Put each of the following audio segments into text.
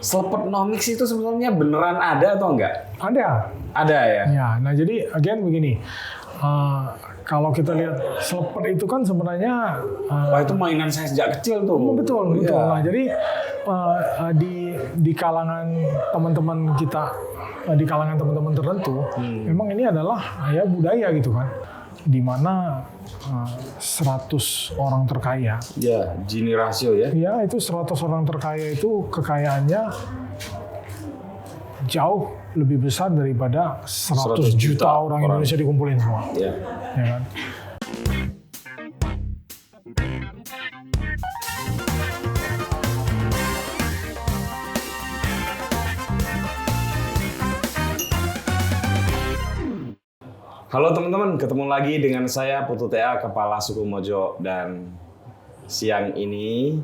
Slepenomics itu sebenarnya beneran ada atau enggak? Ada. Ada ya? Ya, nah jadi again begini, kalau kita lihat selepet itu kan sebenarnya Wah, itu mainan saya sejak kecil tuh. betul. Iya. Nah jadi di kalangan teman-teman kita, di kalangan teman-teman tertentu, memang ini adalah ya budaya gitu kan, di mana 100 orang terkaya. Ya, Gini rasio ya. Ya, itu 100 orang terkaya itu kekayaannya jauh lebih besar daripada 100 juta orang Indonesia dikumpulin semua. Ya. Ya kan? Halo teman-teman, ketemu lagi dengan saya Putu TA, Kepala Suku Mojo, dan siang ini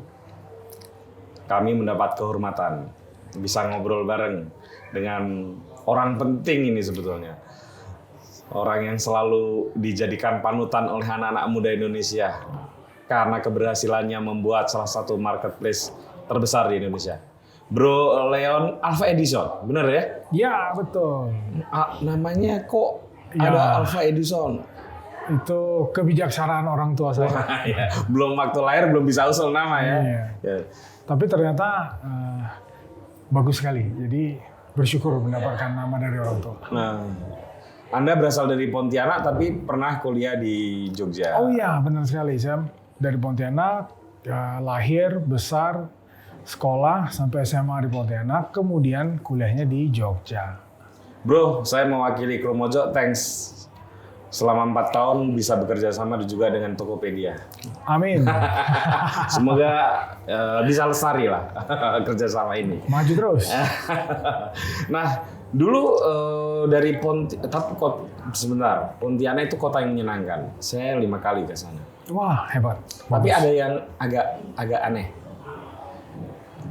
kami mendapat kehormatan bisa ngobrol bareng dengan orang penting ini sebetulnya. Orang yang selalu dijadikan panutan oleh anak-anak muda Indonesia karena keberhasilannya membuat salah satu marketplace terbesar di Indonesia. Bro Leon Alpha Edison, bener ya? Ya, betul. Namanya kok Ya. ada Alpha Edison? Itu kebijaksanaan orang tua saya. Ya, belum waktu lahir belum bisa usul nama ya. Iya. Ya. Tapi ternyata bagus sekali. Jadi bersyukur mendapatkan nama dari orang tua. Nah, Anda berasal dari Pontianak tapi pernah kuliah di Jogja. Oh iya, benar sekali. Saya dari Pontianak, lahir, besar, sekolah sampai SMA di Pontianak, kemudian kuliahnya di Jogja. Bro, saya mewakili Kru Mojo, thanks. Selama 4 tahun bisa bekerja sama juga dengan Tokopedia. Amin. Semoga bisa lestari lah kerjasama ini. Maju terus. Nah, dulu dari Pontianak itu kota yang menyenangkan. Saya 5 kali ke sana. Wah, hebat. Tapi ada yang agak aneh.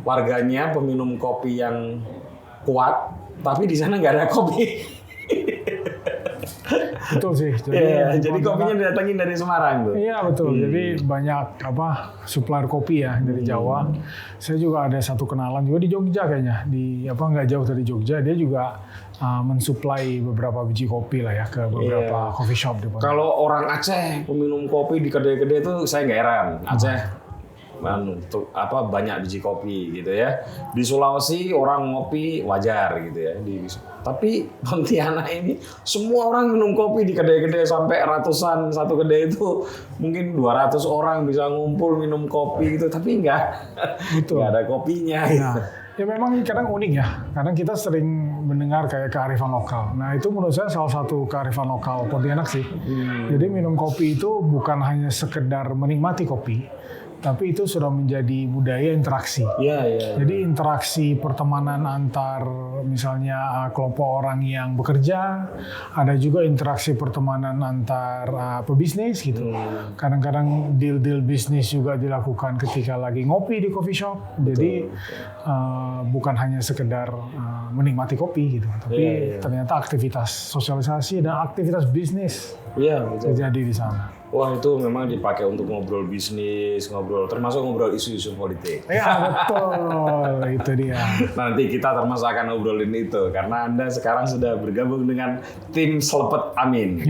Warganya peminum kopi yang kuat, tapi di sana nggak ada kopi. Betul sih. Jadi kopinya didatangin dari Semarang tuh. Iya betul. Jadi banyak supplier kopi ya dari Jawa. Saya juga ada satu kenalan juga di Jogja kayaknya, nggak jauh dari Jogja. Dia juga mensuplai beberapa biji kopi lah ya ke beberapa coffee shop di Pontianak. Kalau orang Aceh peminum kopi di kedai-kedai itu saya nggak heran. Aceh banyak biji kopi gitu ya. Di Sulawesi orang ngopi wajar gitu ya. Tapi Pontianak ini semua orang minum kopi di kedai-kedai sampai ratusan, satu kedai itu mungkin 200 orang bisa ngumpul minum kopi gitu, tapi nggak ada kopinya. Nah, ya memang kadang unik ya. Kadang kita sering mendengar kayak kearifan lokal. Nah itu menurut saya salah satu kearifan lokal Pontianak sih. Jadi minum kopi itu bukan hanya sekedar menikmati kopi, tapi itu sudah menjadi budaya interaksi. Jadi interaksi pertemanan antar misalnya kelompok orang yang bekerja, ada juga interaksi pertemanan antar pebisnis gitu. Kadang-kadang deal-deal bisnis juga dilakukan ketika lagi ngopi di coffee shop. Jadi bukan hanya sekedar menikmati kopi gitu, tapi ternyata aktivitas sosialisasi dan aktivitas bisnis terjadi di sana. Wah, itu memang dipakai untuk ngobrol bisnis, termasuk ngobrol isu-isu politik. Ya betul, itu dia. Nanti kita termasuk akan ngobrolin itu, karena Anda sekarang sudah bergabung dengan tim Selepet Amin.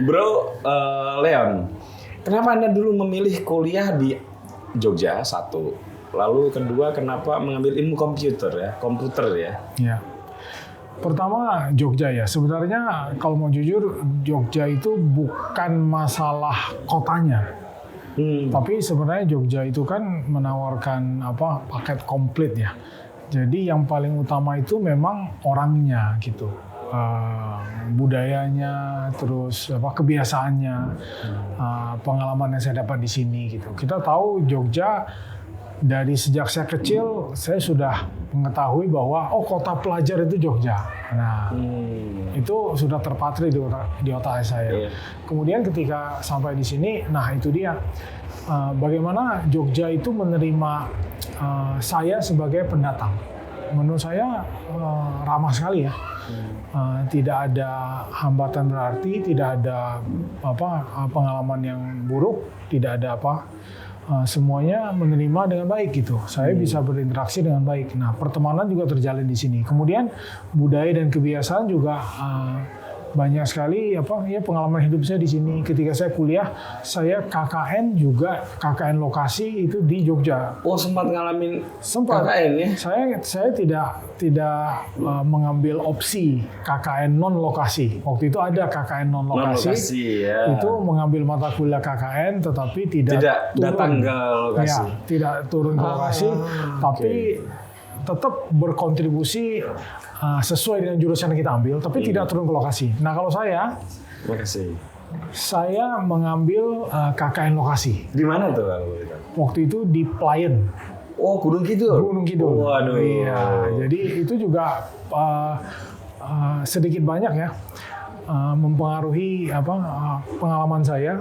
Bro Leon, kenapa Anda dulu memilih kuliah di Jogja, satu? Lalu kedua, kenapa mengambil ilmu komputer ya? Ya. Pertama Jogja ya, sebenarnya kalau mau jujur Jogja itu bukan masalah kotanya, tapi sebenarnya Jogja itu kan menawarkan paket komplit ya. Jadi yang paling utama itu memang orangnya gitu, budayanya, terus kebiasaannya, pengalaman yang saya dapat di sini gitu. Kita tahu Jogja. Dari sejak saya kecil, saya sudah mengetahui bahwa kota pelajar itu Jogja. Nah, itu sudah terpatri di otak saya. Kemudian ketika sampai di sini, nah itu dia. Bagaimana Jogja itu menerima saya sebagai pendatang. Menurut saya ramah sekali ya. Tidak ada hambatan berarti, tidak ada pengalaman yang buruk, tidak ada semuanya menerima dengan baik gitu. Saya bisa berinteraksi dengan baik. Nah, pertemanan juga terjalin di sini. Kemudian budaya dan kebiasaan juga banyak sekali pengalaman hidup saya di sini. Ketika saya kuliah, saya KKN juga, KKN lokasi itu di Jogja. Oh, sempat ngalamin Sempat. KKN ya? Saya tidak mengambil opsi KKN non lokasi. Waktu itu ada KKN non lokasi. Non-lokasi, ya. Itu mengambil mata kuliah KKN, tetapi tidak datang ke lokasi. Ya, tidak turun ke lokasi, tapi tetap berkontribusi sesuai dengan jurusan yang kita ambil, tapi tidak turun ke lokasi. Nah, kalau saya mengambil KKN lokasi. Di mana tuh? Waktu itu di Playen. Oh, Gunung Kidul. Gunung Kidul. Waduh. Iya, jadi itu juga sedikit banyak ya mempengaruhi pengalaman saya,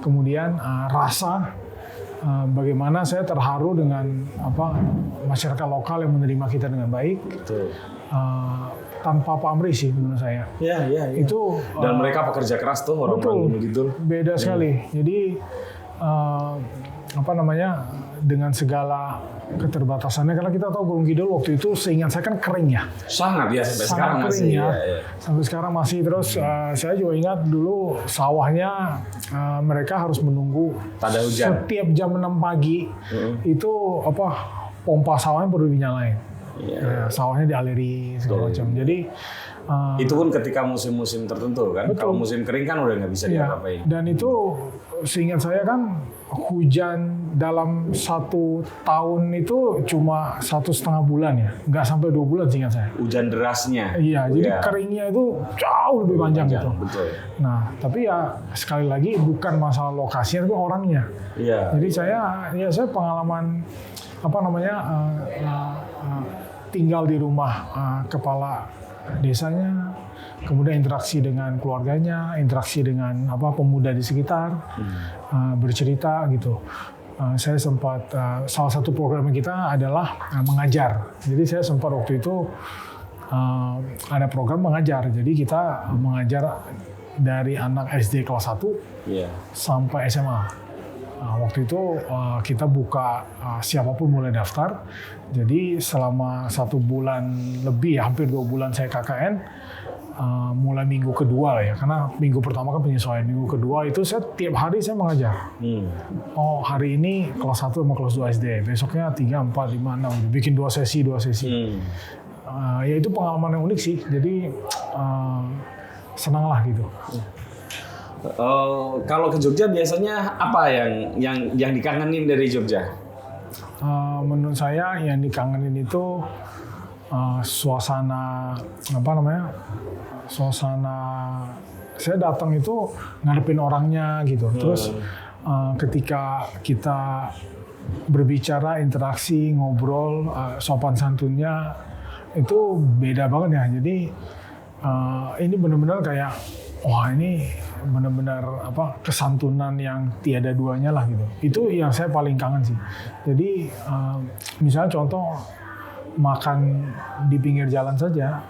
kemudian rasa bagaimana saya terharu dengan masyarakat lokal yang menerima kita dengan baik. Betul. Tanpa pamrih sih menurut saya. Ya. Itu dan mereka pekerja keras tuh orang-orang Gunung Kidul. Beda sekali. Jadi dengan segala keterbatasannya, karena kita tahu Gunung Kidul waktu itu seingat saya kan kering ya. Sampai sekarang kering masih. Ya. Ya. Sampai sekarang masih. Terus saya juga ingat dulu sawahnya mereka harus menunggu tanda hujan. Setiap jam 6 pagi itu pompa sawahnya perlu dinyalain. Ya. Sawahnya dialiri segala macam. Jadi itu pun ketika musim-musim tertentu kan. Betul. Kalau musim kering kan udah nggak bisa diapa-apain. Dan itu seingat saya kan hujan dalam 1 tahun itu cuma 1,5 bulan ya, nggak sampai 2 bulan seingat saya. Hujan derasnya. Iya, jadi keringnya itu jauh lebih panjang gitu. Betul. Nah, tapi ya sekali lagi bukan masalah lokasinya, tapi orangnya. Iya. Jadi saya pengalaman tinggal di rumah kepala desanya, kemudian interaksi dengan keluarganya, interaksi dengan pemuda di sekitar, bercerita gitu. Saya sempat salah satu program kita adalah mengajar. Jadi saya sempat waktu itu ada program mengajar. Jadi kita mengajar dari anak SD kelas 1 sampai SMA. Waktu itu kita buka siapapun boleh daftar. Jadi selama 1 bulan lebih, hampir 2 bulan saya KKN. Mulai minggu kedua lah ya, karena minggu pertama kan penyesuaian. Minggu kedua itu saya tiap hari saya mengajar. Oh, hari ini kelas 1 sama kelas 2 SD. Besoknya 3, 4, 5, 6. Bikin 2 sesi. Ya itu pengalaman yang unik sih. Jadi senang lah gitu. Kalau ke Jogja biasanya apa yang dikangenin dari Jogja? Menurut saya yang dikangenin itu suasana saya datang itu ngadepin orangnya gitu. Terus ketika kita berbicara, interaksi, ngobrol, sopan santunnya itu beda banget ya. Jadi ini benar-benar kayak wah, ini benar-benar kesantunan yang tiada duanya lah gitu. Itu yang saya paling kangen sih. Jadi misalnya contoh makan di pinggir jalan saja,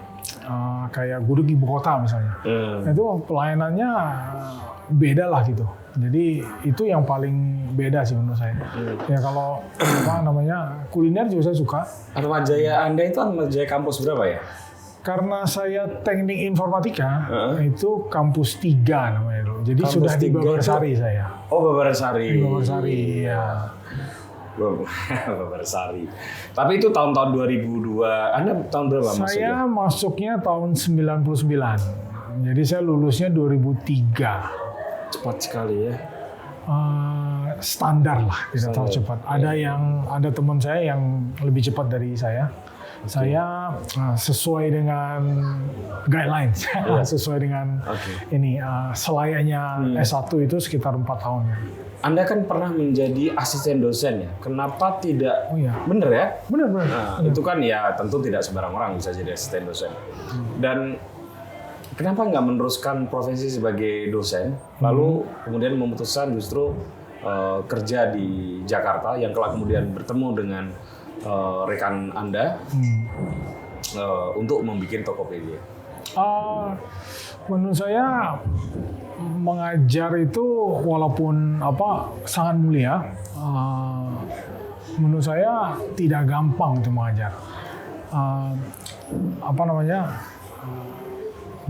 kayak gudeg ibu kota misalnya, itu pelayanannya beda lah gitu. Jadi itu yang paling beda sih menurut saya. Ya kalau kuliner juga saya suka. Atmajaya Anda itu Atmajaya kampus berapa ya? Karena saya teknik informatika, itu kampus 3 namanya dulu. Jadi kampus sudah di Babarsari saya. Oh, Babarsari. Di Babarsari, ya. Babarsari. Tapi itu tahun-tahun 2002. Anda tahun berapa masuknya? Saya masuknya tahun 99. Jadi saya lulusnya 2003. Cepat sekali ya. Standar lah, tidak terlalu cepat. Ada teman saya yang lebih cepat dari saya. Saya sesuai dengan guidelines, sesuai dengan ini selayaknya S1 itu sekitar 4 tahun. Anda kan pernah menjadi asisten dosen ya, kenapa tidak? Oh iya. Bener ya? Bener. Nah, itu kan ya tentu tidak sembarang orang bisa jadi asisten dosen. Dan kenapa nggak meneruskan profesi sebagai dosen, lalu kemudian memutuskan justru kerja di Jakarta yang kelak kemudian bertemu dengan rekan Anda untuk membuat Tokopedia? Menurut saya mengajar itu walaupun sangat mulia, menurut saya tidak gampang untuk mengajar.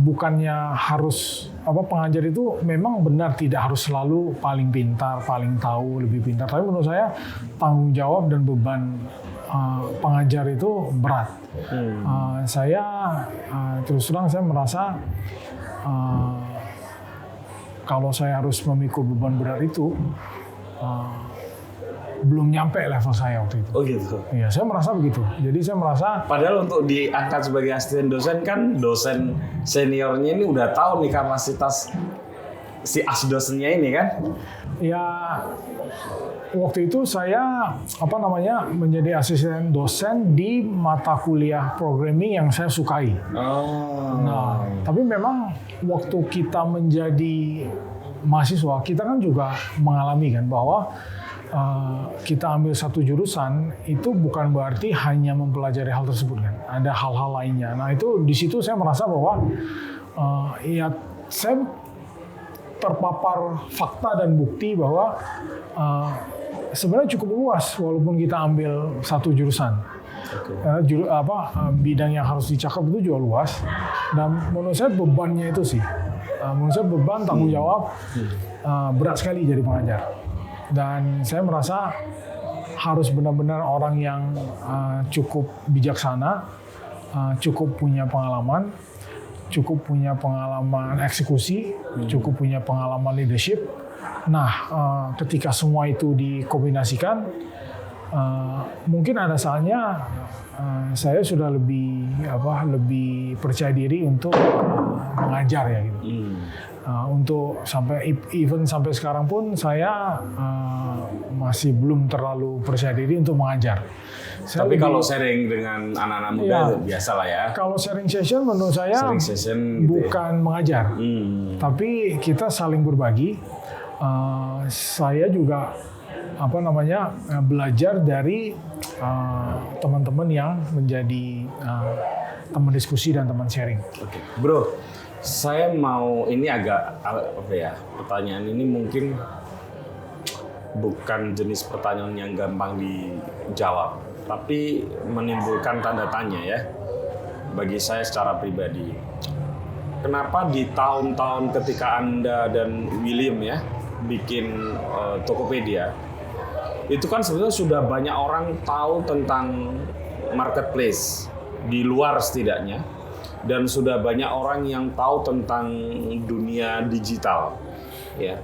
Bukannya harus pengajar itu memang benar tidak harus selalu paling pintar, paling tahu, lebih pintar. Tapi menurut saya tanggung jawab dan beban pengajar itu berat. Saya terus terang saya merasa kalau saya harus memikul beban berat itu belum nyampe level saya waktu itu. Oh gitu. Iya, saya merasa begitu. Jadi saya merasa Padahal untuk diangkat sebagai asisten dosen kan dosen seniornya ini udah tahu nih kapasitas si asdosennya ini kan. ya waktu itu saya menjadi asisten dosen di mata kuliah programming yang saya sukai. Nah, tapi memang waktu kita menjadi mahasiswa, kita kan juga mengalami kan bahwa kita ambil satu jurusan itu bukan berarti hanya mempelajari hal tersebut kan. Ada hal-hal lainnya. Nah, itu di situ saya merasa bahwa saya terpapar fakta dan bukti bahwa sebenarnya cukup luas walaupun kita ambil satu jurusan. Bidang yang harus dicakap itu juga luas. Dan menurut saya bebannya itu sih. Menurut saya beban tanggung jawab berat sekali jadi pengajar. Dan saya merasa harus benar-benar orang yang cukup bijaksana, cukup punya pengalaman eksekusi, cukup punya pengalaman leadership. Nah, ketika semua itu dikombinasikan, mungkin ada saatnya saya sudah lebih percaya diri untuk mengajar ya gitu. Untuk sampai sekarang pun saya masih belum terlalu percaya diri untuk mengajar. Tapi kalau sharing dengan anak-anak muda itu biasa lah ya. Kalau sharing session menurut saya bukan mengajar, tapi kita saling berbagi. Saya juga belajar dari teman-teman yang menjadi teman diskusi dan teman sharing. Oke. Bro, saya mau ini agak pertanyaan ini mungkin bukan jenis pertanyaan yang gampang dijawab, tapi menimbulkan tanda tanya ya bagi saya secara pribadi. Kenapa di tahun-tahun ketika Anda dan William ya bikin Tokopedia, itu kan sebenarnya sudah banyak orang tahu tentang marketplace di luar setidaknya, dan sudah banyak orang yang tahu tentang dunia digital, ya.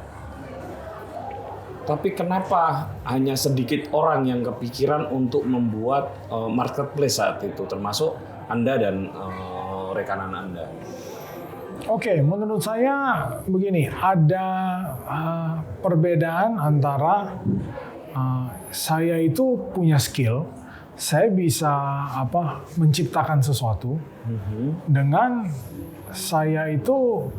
Tapi kenapa hanya sedikit orang yang kepikiran untuk membuat marketplace saat itu, termasuk Anda dan rekanan Anda? Oke, menurut saya begini, ada perbedaan antara saya itu punya skill, saya bisa menciptakan sesuatu, dengan saya itu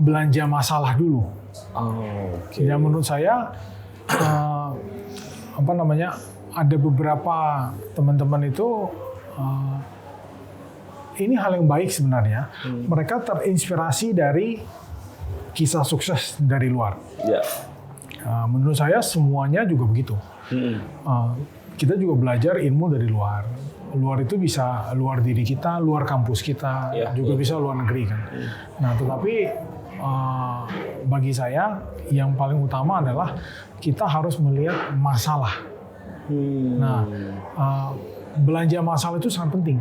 belanja masalah dulu. Okay. Ya menurut saya ada beberapa teman-teman itu ini hal yang baik sebenarnya. Mereka terinspirasi dari kisah sukses dari luar. Yeah. Menurut saya semuanya juga begitu. Kita juga belajar ilmu dari luar. Luar itu bisa luar diri kita, luar kampus kita, juga bisa luar negeri kan. Nah, tetapi bagi saya yang paling utama adalah kita harus melihat masalah. Nah, belanja masalah itu sangat penting.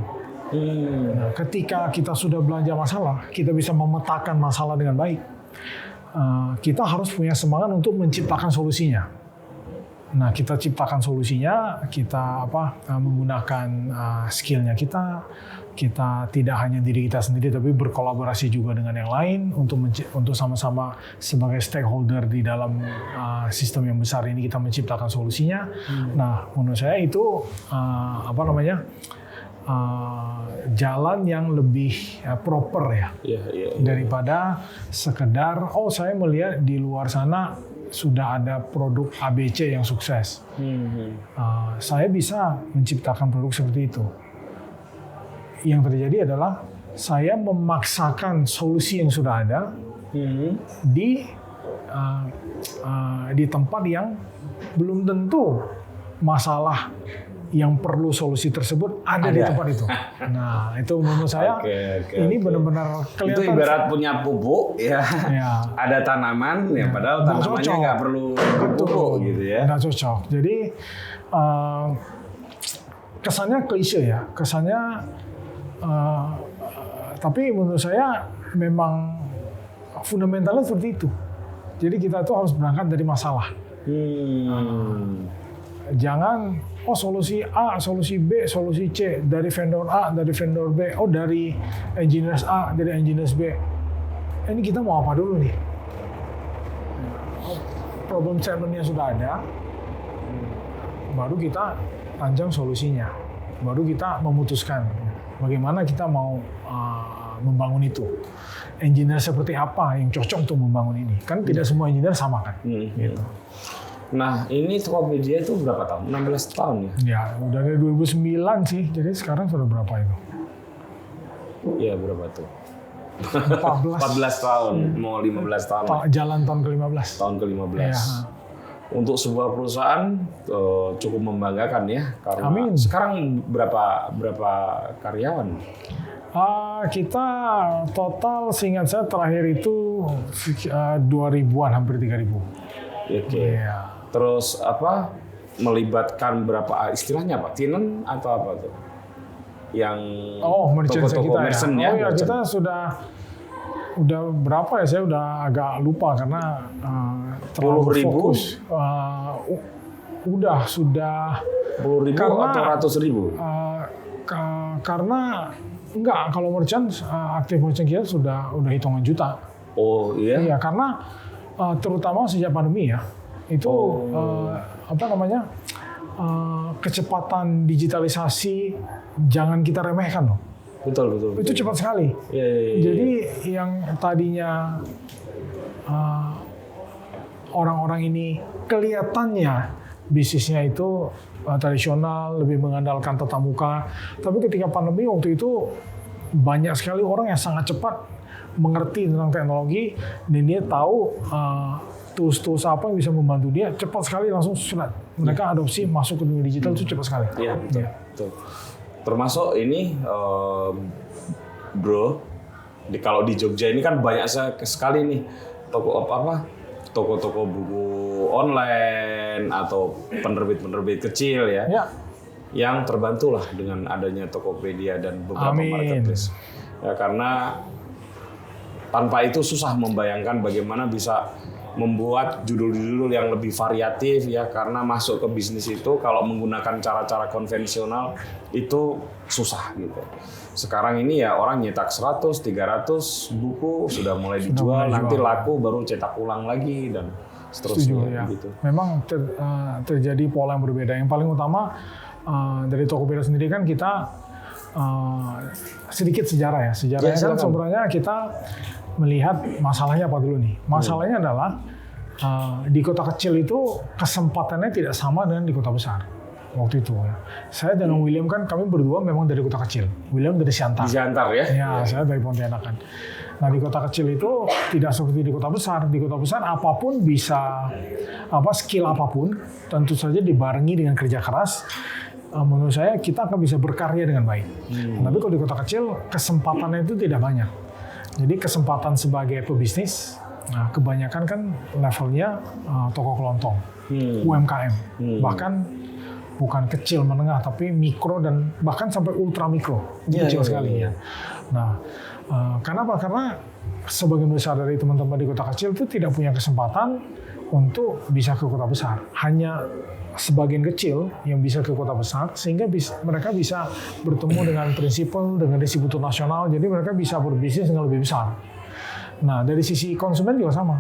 Nah, ketika kita sudah belanja masalah, kita bisa memetakan masalah dengan baik. Kita harus punya semangat untuk menciptakan solusinya. Nah, kita ciptakan solusinya, kita menggunakan skillnya kita tidak hanya diri kita sendiri, tapi berkolaborasi juga dengan yang lain untuk sama-sama sebagai stakeholder di dalam sistem yang besar ini kita menciptakan solusinya. Nah, menurut saya itu jalan yang lebih proper ya, daripada sekedar saya melihat di luar sana sudah ada produk ABC yang sukses. Saya bisa menciptakan produk seperti itu. Yang terjadi adalah saya memaksakan solusi yang sudah ada di di tempat yang belum tentu masalah yang perlu solusi tersebut ada di tempat itu. Nah, itu menurut saya ini benar-benar kelihatan. Itu ibarat punya pupuk ya. Ada tanaman ya, padahal tanamannya nggak perlu pupuk gitu ya. Nggak cocok. Jadi kesannya klise ya, kesannya tapi menurut saya memang fundamentalnya seperti itu. Jadi kita tuh harus berangkat dari masalah. Jangan solusi A, solusi B, solusi C dari vendor A, dari vendor B, dari engineers A, dari engineers B. Ini kita mau apa dulu nih? Problem statement-nya sudah ada, baru kita panjang solusinya, baru kita memutuskan bagaimana kita mau membangun itu. Engineer seperti apa yang cocok untuk membangun ini? Kan tidak semua engineer sama kan? Gitu. Nah, ini Tokopedia itu berapa tahun? 16 tahun ya? Ya, udah dari 2009 sih. Jadi sekarang sudah berapa itu? Iya, berapa tuh? 14 tahun, mau 15 tahun. Jalan tahun ke-15. Tahun ke-15. Ya. Untuk sebuah perusahaan cukup membanggakan ya. Karena sekarang berapa karyawan? Kita total seingat saya terakhir itu 2.000-an, hampir 3.000. Oke. Ya. Terus melibatkan berapa istilahnya Pak? Tenant atau apa tuh? Yang toko-toko merchant ya? Ya, kita udah berapa ya? Saya udah agak lupa karena terlalu fokus. Sudah 10.000 atau ratus ribu? Karena enggak, kalau merchant aktif merchant kita sudah hitungan juta. Oh iya? Iya, karena terutama sejak pandemi ya. Itu kecepatan digitalisasi jangan kita remehkan loh. Betul. Itu cepat sekali. Jadi yang tadinya orang-orang ini kelihatannya bisnisnya itu tradisional, lebih mengandalkan tatap muka, tapi ketika pandemi waktu itu banyak sekali orang yang sangat cepat mengerti tentang teknologi dan dia tahu tools-tools apa yang bisa membantu dia, cepat sekali langsung mereka adopsi masuk ke dunia digital itu cepat sekali. Iya, betul. Termasuk ini bro, kalau di Jogja ini kan banyak sekali nih toko-toko buku online atau penerbit-penerbit kecil ya. Yang terbantu lah dengan adanya Tokopedia dan beberapa marketplace. Ya, karena tanpa itu susah membayangkan bagaimana bisa membuat judul-judul yang lebih variatif ya, karena masuk ke bisnis itu kalau menggunakan cara-cara konvensional itu susah gitu. Sekarang ini ya orang nyetak 100, 300 buku sudah mulai dijual, nanti laku baru cetak ulang lagi dan seterusnya gitu. Memang terjadi pola yang berbeda. Yang paling utama dari Tokopedia sendiri kan kita sedikit sejarah ya. Sejarahnya kan sebenarnya kita melihat masalahnya apa dulu nih. Masalahnya adalah di kota kecil itu kesempatannya tidak sama dengan di kota besar. Waktu itu ya. Saya dengan William kan kami berdua memang dari kota kecil. William dari Siantar. Di Siantar ya? Ya, saya dari Pontianak kan. Nah, di kota kecil itu tidak seperti di kota besar. Di kota besar apapun bisa, skill apapun, tentu saja dibarengi dengan kerja keras. Menurut saya kita akan bisa berkarya dengan baik. Tapi kalau di kota kecil kesempatannya itu tidak banyak. Jadi kesempatan sebagai pebisnis, kebanyakan kan levelnya toko kelontong, UMKM, bahkan bukan kecil menengah tapi mikro dan bahkan sampai ultra mikro, kecil sekali ya. Nah, kenapa? Karena sebagian besar dari teman-teman di kota kecil itu tidak punya kesempatan untuk bisa ke kota besar. Hanya sebagian kecil yang bisa ke kota besar, sehingga mereka bisa bertemu dengan prinsipal, dengan distributor nasional, jadi mereka bisa berbisnis dengan lebih besar. Nah, dari sisi konsumen juga sama.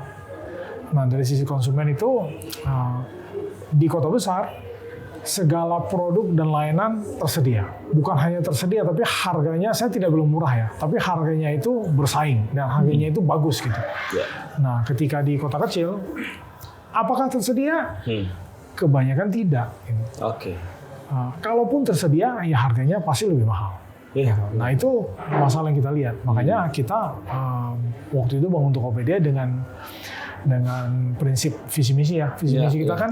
Nah, dari sisi konsumen itu, di kota besar, segala produk dan layanan tersedia. Bukan hanya tersedia, tapi harganya saya tidak bilang murah ya, tapi harganya itu bersaing dan harganya itu bagus gitu. Nah, ketika di kota kecil, apakah tersedia? Kebanyakan tidak. Kalaupun tersedia, ya harganya pasti lebih mahal. Nah, itu masalah yang kita lihat. Makanya kita waktu itu bangun Tokopedia dengan dengan prinsip visi misi ya. Visi misi kita kan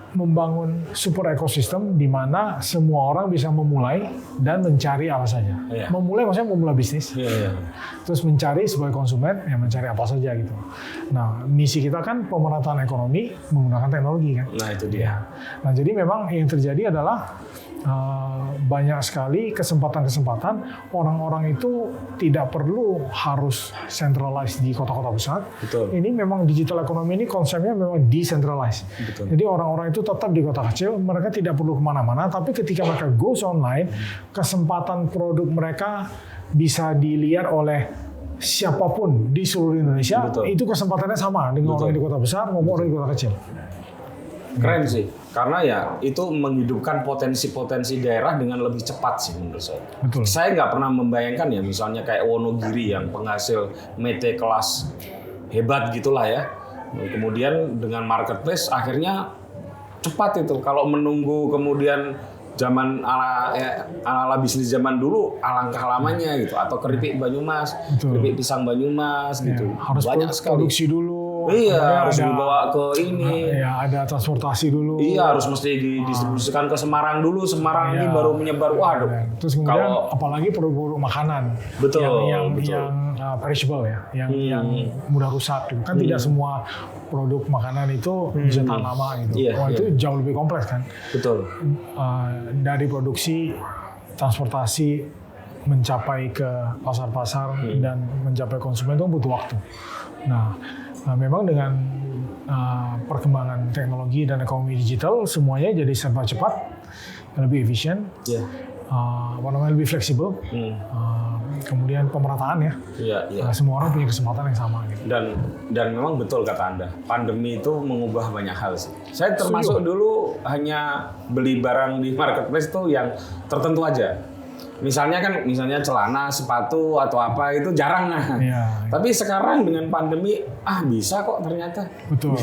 membangun super ekosistem di mana semua orang bisa memulai dan mencari apa saja. Memulai maksudnya memulai bisnis. Terus mencari sebagai konsumen, ya mencari apa saja gitu. Nah, misi kita kan pemerataan ekonomi menggunakan teknologi kan. Nah, itu dia. Nah, jadi memang yang terjadi adalah banyak sekali kesempatan-kesempatan orang-orang itu tidak perlu harus centralized di kota-kota besar. Betul. Ini memang digital ekonomi ini konsepnya memang decentralized. Betul. Jadi orang-orang itu tetap di kota kecil, mereka tidak perlu kemana-mana, tapi ketika mereka goes online, kesempatan produk mereka bisa dilihat oleh siapapun di seluruh Indonesia. Betul. Itu kesempatannya sama dengan orang di kota besar maupun orang di kota kecil. Keren sih, karena ya itu menghidupkan potensi-potensi daerah dengan lebih cepat sih menurut saya. Betul. Saya nggak pernah membayangkan ya misalnya kayak Wonogiri yang penghasil mete kelas hebat gitulah ya. Kemudian dengan marketplace akhirnya cepat itu. Kalau menunggu kemudian zaman ala bisnis zaman dulu alangkah lamanya gitu, atau keripik Banyumas, keripik pisang Banyumas gitu. Harus banyak sekali produksi dulu. Iya, harus dibawa ke ini. Ya, ada transportasi dulu. Iya, harus mesti didistribusikan ke Semarang dulu. Semarang ini baru menyebar. Waduh. Terus kemudian apalagi produk-produk makanan. Betul. Yang perishable ya, yang mudah rusak gitu. Kan tidak semua produk makanan itu bisa tahan lama gitu. Itu jauh lebih kompleks kan. Betul. Dari produksi, transportasi, mencapai ke pasar-pasar dan mencapai konsumen itu butuh waktu. Nah, memang dengan perkembangan teknologi dan ekonomi digital semuanya jadi serba cepat, lebih efisien, lebih fleksibel, kemudian pemerataan ya. Semua orang punya kesempatan yang sama. Gitu. Dan memang betul kata Anda, pandemi itu mengubah banyak hal sih. Saya termasuk dulu hanya beli barang di marketplace tuh yang tertentu aja. Misalnya celana, sepatu atau apa itu jarang nah. Tapi sekarang dengan pandemi bisa kok ternyata. Betul.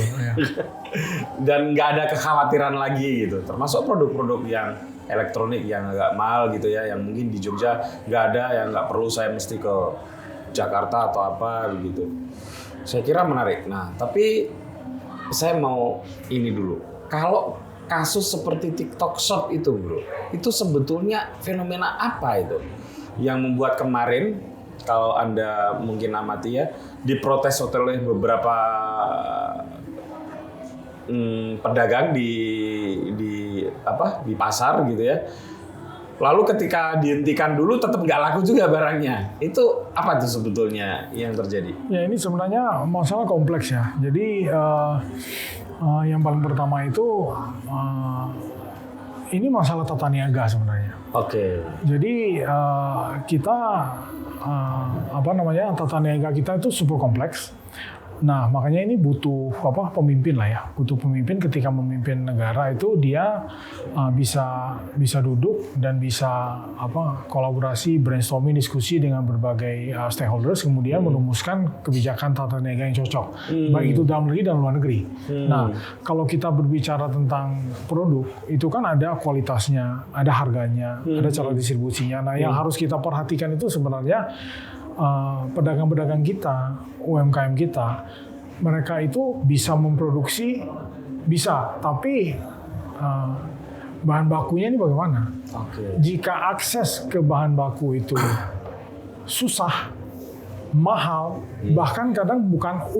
Dan nggak ada kekhawatiran lagi gitu. Termasuk produk-produk yang elektronik yang agak mahal gitu ya, yang mungkin di Jogja nggak ada, yang nggak perlu saya mesti ke Jakarta atau apa begitu. Saya kira menarik. Nah, tapi saya mau ini dulu. Kalau kasus seperti TikTok Shop itu, bro, itu sebetulnya fenomena apa itu yang membuat kemarin, kalau Anda mungkin amati ya, diprotes oleh beberapa pedagang di pasar gitu ya. Lalu ketika dihentikan dulu tetap nggak laku juga barangnya. Itu apa tuh sebetulnya yang terjadi? Ya, ini sebenarnya masalah kompleks ya. Jadi yang paling pertama itu ini masalah tata niaga sebenarnya. Oke. Jadi kita tata niaga kita itu super kompleks. Nah, makanya ini butuh pemimpin lah ya. Butuh pemimpin. Ketika memimpin negara itu dia bisa duduk dan bisa kolaborasi, brainstorming, diskusi dengan berbagai stakeholders, kemudian merumuskan kebijakan tata niaga yang cocok, baik itu dalam negeri dan luar negeri. Nah, kalau kita berbicara tentang produk, itu kan ada kualitasnya, ada harganya, ada cara distribusinya. Nah, yang harus kita perhatikan itu sebenarnya pedagang-pedagang kita, UMKM kita, mereka itu bisa memproduksi, tapi bahan bakunya ini bagaimana? Jika akses ke bahan baku itu susah, mahal, bahkan kadang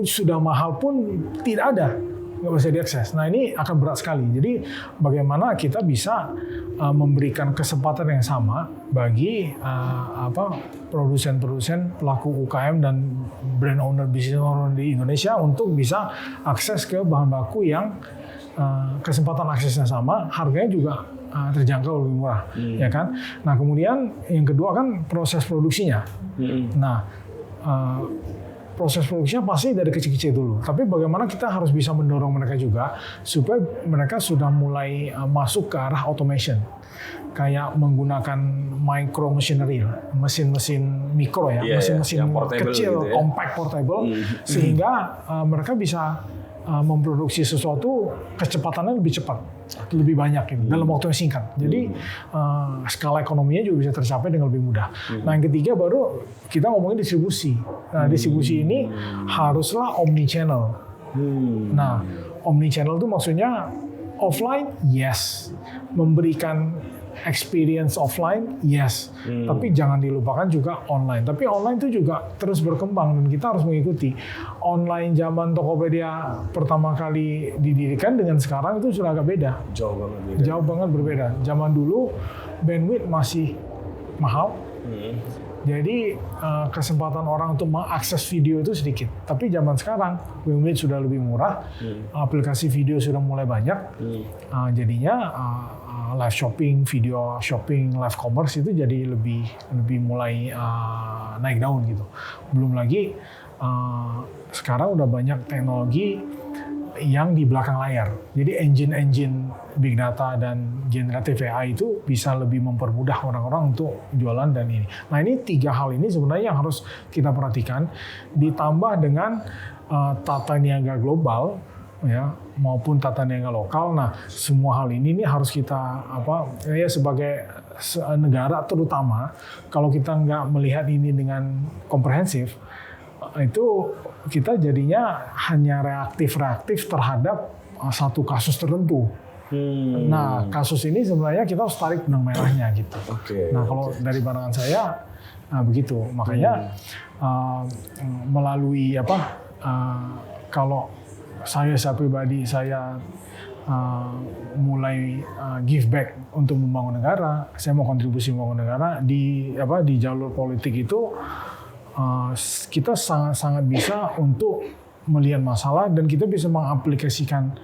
sudah mahal pun tidak ada, nggak bisa diakses. Nah, ini akan berat sekali. Jadi bagaimana kita bisa memberikan kesempatan yang sama bagi produsen-produsen, pelaku UKM dan brand owner, business owner di Indonesia untuk bisa akses ke bahan baku yang kesempatan aksesnya sama, harganya juga terjangkau lebih murah, ya kan? Nah, kemudian yang kedua kan proses produksinya. Nah, proses produksinya pasti dari kecil-kecil dulu. Tapi bagaimana kita harus bisa mendorong mereka juga supaya mereka sudah mulai masuk ke arah automation. Kayak menggunakan micro machinery, mesin-mesin mikro ya, mesin-mesin kecil, gitu ya, compact, portable, sehingga mereka bisa memproduksi sesuatu kecepatannya lebih cepat, lebih banyak gitu, dalam waktu yang singkat. Jadi skala ekonominya juga bisa tercapai dengan lebih mudah. Nah yang ketiga baru kita ngomongin distribusi. Nah distribusi ini haruslah omni-channel. Nah omni-channel itu maksudnya offline, yes. Memberikan experience offline, yes. Tapi jangan dilupakan juga online. Tapi online itu juga terus berkembang dan kita harus mengikuti. Online zaman Tokopedia pertama kali didirikan dengan sekarang itu sudah agak beda. Jauh banget beda. Jauh banget berbeda. Zaman dulu bandwidth masih mahal. Jadi kesempatan orang untuk mengakses video itu sedikit. Tapi zaman sekarang bandwidth sudah lebih murah, aplikasi video sudah mulai banyak. Jadinya live shopping, video shopping, live commerce itu jadi lebih mulai naik daun gitu. Belum lagi sekarang udah banyak teknologi yang di belakang layar. Jadi engine big data dan generative AI itu bisa lebih mempermudah orang-orang untuk jualan dan ini. Nah ini 3 hal ini sebenarnya yang harus kita perhatikan, ditambah dengan tata niaga global ya maupun tata niaga lokal. Nah semua hal ini harus kita sebagai negara terutama kalau kita nggak melihat ini dengan komprehensif itu kita jadinya hanya reaktif terhadap satu kasus tertentu. Nah kasus ini sebenarnya kita harus tarik benang merahnya gitu. Nah kalau dari pandangan saya begitu, makanya melalui kalau saya pribadi saya mulai give back untuk membangun negara, saya mau kontribusi membangun negara di jalur politik itu. Kita sangat bisa untuk melihat masalah dan kita bisa mengaplikasikan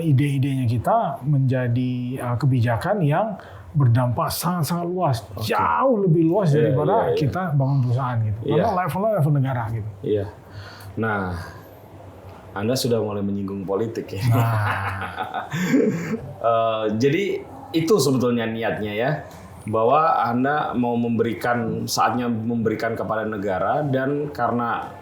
ide-idenya kita menjadi kebijakan yang berdampak sangat luas, jauh lebih luas daripada kita bangun perusahaan gitu. Karena level negara gitu. Iya. Nah, Anda sudah mulai menyinggung politik ya. Jadi itu sebetulnya niatnya ya. Bahwa Anda mau saatnya memberikan kepada negara, dan karena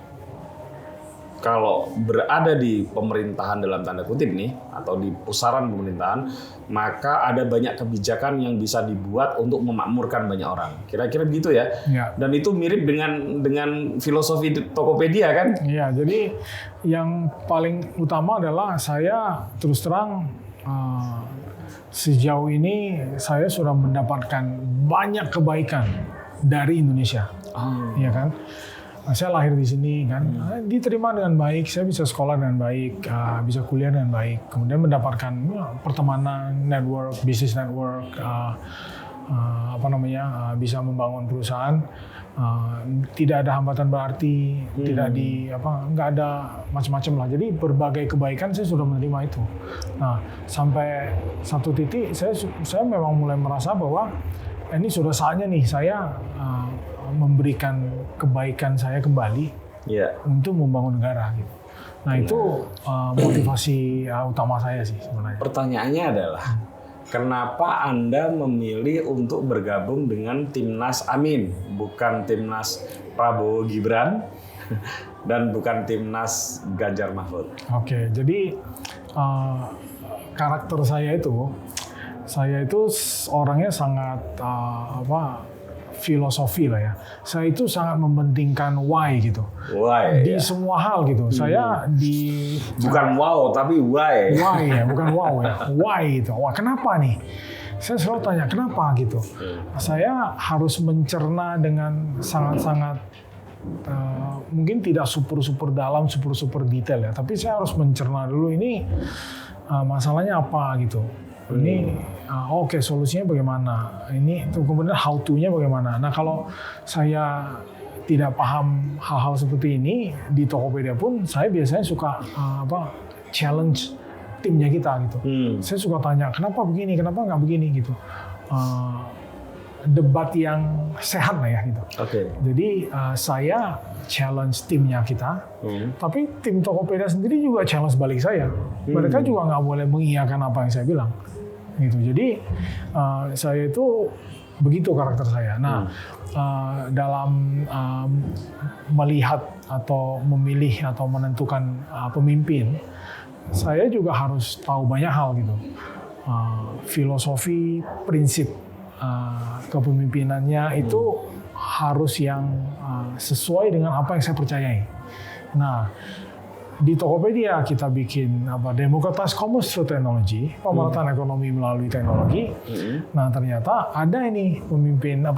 kalau berada di pemerintahan dalam tanda kutip nih, atau di pusaran pemerintahan, maka ada banyak kebijakan yang bisa dibuat untuk memakmurkan banyak orang. Kira-kira begitu ya? Dan itu mirip dengan filosofi Tokopedia kan? Iya, jadi yang paling utama adalah saya terus terang sejauh ini saya sudah mendapatkan banyak kebaikan dari Indonesia, ya kan? Saya lahir di sini kan, diterima dengan baik, saya bisa sekolah dengan baik, bisa kuliah dengan baik, kemudian mendapatkan pertemanan, network, business network, bisa membangun perusahaan. Tidak ada hambatan berarti, nggak ada macam-macam lah. Jadi berbagai kebaikan saya sudah menerima itu. Nah, sampai satu titik saya memang mulai merasa bahwa ini sudah saatnya nih saya memberikan kebaikan saya kembali untuk membangun negara gitu. Nah itu motivasi utama saya sih sebenarnya. Pertanyaannya adalah, kenapa Anda memilih untuk bergabung dengan Timnas Amin, bukan Timnas Prabowo Gibran, dan bukan Timnas Ganjar Mahfud? Oke, jadi karakter saya itu orangnya sangat filosofi lah ya. Saya itu sangat mementingkan why gitu. Why? Di semua hal gitu. Saya bukan wow tapi why. Why ya, bukan wow ya. Why gitu. Wah, kenapa nih? Saya selalu tanya kenapa gitu. Saya harus mencerna dengan sangat-sangat mungkin tidak super dalam, super detail ya. Tapi saya harus mencerna dulu ini masalahnya apa gitu. Ini oke, solusinya bagaimana? Ini kemudian how to-nya bagaimana? Nah, kalau saya tidak paham hal-hal seperti ini di Tokopedia pun saya biasanya suka challenge timnya kita gitu. Saya suka tanya kenapa begini, kenapa nggak begini gitu. Debat yang sehat lah ya gitu. Jadi saya challenge timnya kita, tapi tim Tokopedia sendiri juga challenge balik saya. Mereka juga nggak boleh mengiyakan apa yang saya bilang. Gitu. Jadi saya itu begitu karakter saya. Nah, dalam melihat atau memilih atau menentukan pemimpin, saya juga harus tahu banyak hal gitu. Filosofi, prinsip kepemimpinannya itu harus yang sesuai dengan apa yang saya percayai. Nah, di Tokopedia kita bikin Democratize Commerce through Technology, pemerataan ekonomi melalui teknologi. Nah, ternyata ada ini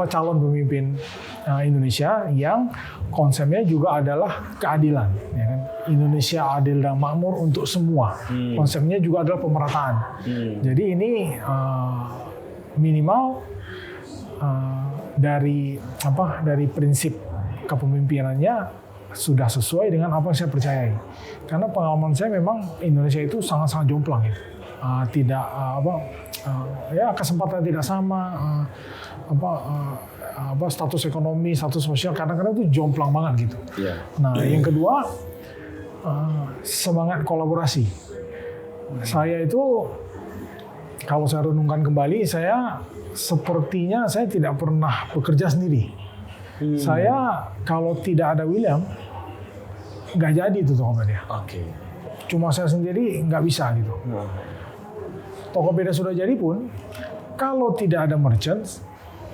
calon pemimpin Indonesia yang konsepnya juga adalah keadilan, ya kan? Indonesia adil dan makmur untuk semua. Konsepnya juga adalah pemerataan. Jadi ini minimal dari prinsip kepemimpinannya sudah sesuai dengan apa yang saya percayai. Karena pengalaman saya memang Indonesia itu sangat-sangat jomplang ya. Kesempatan tidak sama, status ekonomi, status sosial kadang-kadang itu jomplang banget gitu. Yeah. Nah, yang kedua semangat kolaborasi. Saya itu kalau saya renungkan kembali, sepertinya saya tidak pernah bekerja sendiri. Saya kalau tidak ada William, nggak jadi itu Tokopedia. Cuma saya sendiri nggak bisa gitu. Tokopedia sudah jadi pun, kalau tidak ada merchants,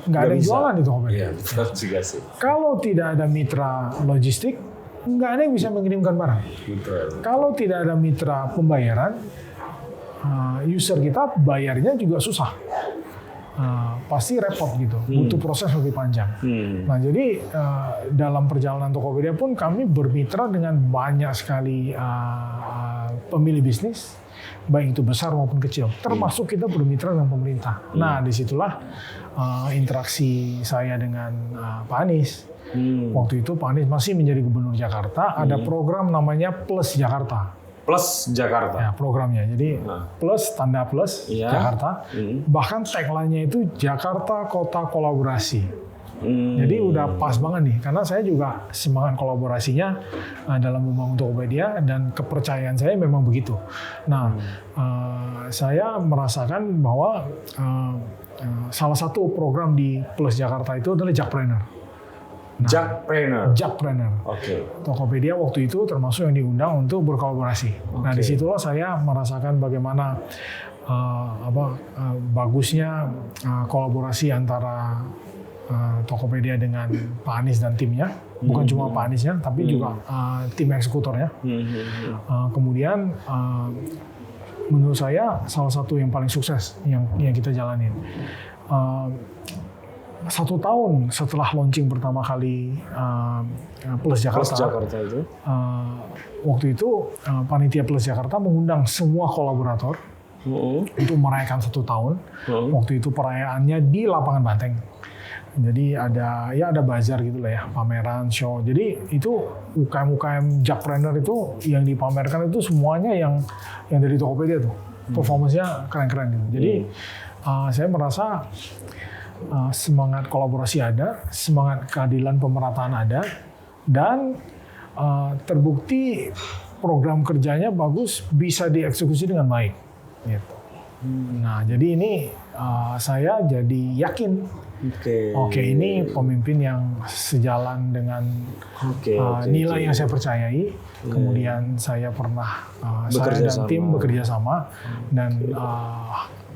nggak ada yang jualan di Tokopedia. Iya, betul juga sih. Kalau tidak ada mitra logistik, nggak ada yang bisa mengirimkan barang. Betul. Kalau tidak ada mitra pembayaran, user kita bayarnya juga susah. Pasti repot gitu, butuh proses lebih panjang. Nah, jadi dalam perjalanan Tokopedia pun kami bermitra dengan banyak sekali pemilih bisnis, baik itu besar maupun kecil. Termasuk kita bermitra dengan pemerintah. Nah, disitulah interaksi saya dengan Pak Anies. Waktu itu Pak Anies masih menjadi gubernur Jakarta. Ada program namanya Plus Jakarta. Plus Jakarta. Ya, programnya. Jadi plus, tanda plus, Jakarta. Bahkan tagline-nya itu Jakarta Kota Kolaborasi. Jadi udah pas banget nih. Karena saya juga semangat kolaborasinya dalam membangun Tokopedia dan kepercayaan saya memang begitu. Nah, saya merasakan bahwa salah satu program di Plus Jakarta itu adalah Jakpreneur. Jakpreneur. Tokopedia waktu itu termasuk yang diundang untuk berkolaborasi. Nah, disitulah saya merasakan bagaimana bagusnya kolaborasi antara Tokopedia dengan Pak Anies dan timnya. Bukan cuma Pak Aniesnya, tapi juga tim eksekutornya. Kemudian menurut saya salah satu yang paling sukses yang kita jalanin. 1 tahun setelah launching pertama kali Plus Jakarta itu. Waktu itu panitia Plus Jakarta mengundang semua kolaborator untuk merayakan 1 tahun. Waktu itu perayaannya di lapangan Banteng. Jadi ada bazar gitu lah ya, pameran, show. Jadi itu UKM Jakpreneur itu yang dipamerkan itu semuanya yang dari Tokopedia tuh. Performance-nya keren-keren gitu. Jadi saya merasa semangat kolaborasi ada, semangat keadilan pemerataan ada, dan terbukti program kerjanya bagus, bisa dieksekusi dengan baik. Gitu. Nah, jadi ini saya jadi yakin, ini pemimpin yang sejalan dengan nilai yang saya percayai. Kemudian saya pernah saya dan tim bekerja sama, dan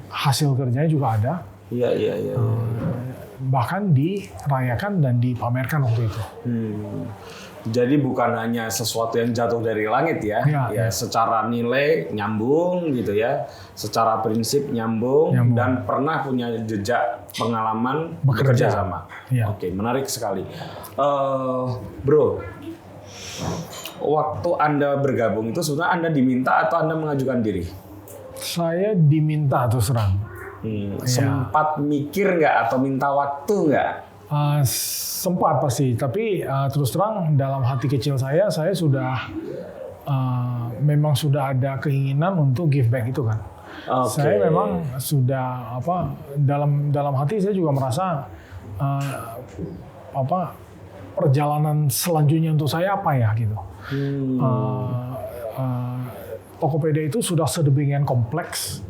hasil kerjanya juga ada. Iya. Bahkan dirayakan dan dipamerkan waktu itu. Jadi bukan hanya sesuatu yang jatuh dari langit ya. Secara nilai nyambung gitu ya, secara prinsip nyambung. Dan pernah punya jejak pengalaman bekerja sama. Oke, menarik sekali. Bro, waktu Anda bergabung itu sebenarnya Anda diminta atau Anda mengajukan diri? Saya diminta terus terang. Sempat mikir nggak atau minta waktu nggak? Sempat pasti, tapi terus terang dalam hati kecil saya sudah memang sudah ada keinginan untuk give back itu kan. Saya memang sudah dalam hati saya juga merasa perjalanan selanjutnya untuk saya apa ya gitu. Tokopedia itu sudah sedemikian kompleks.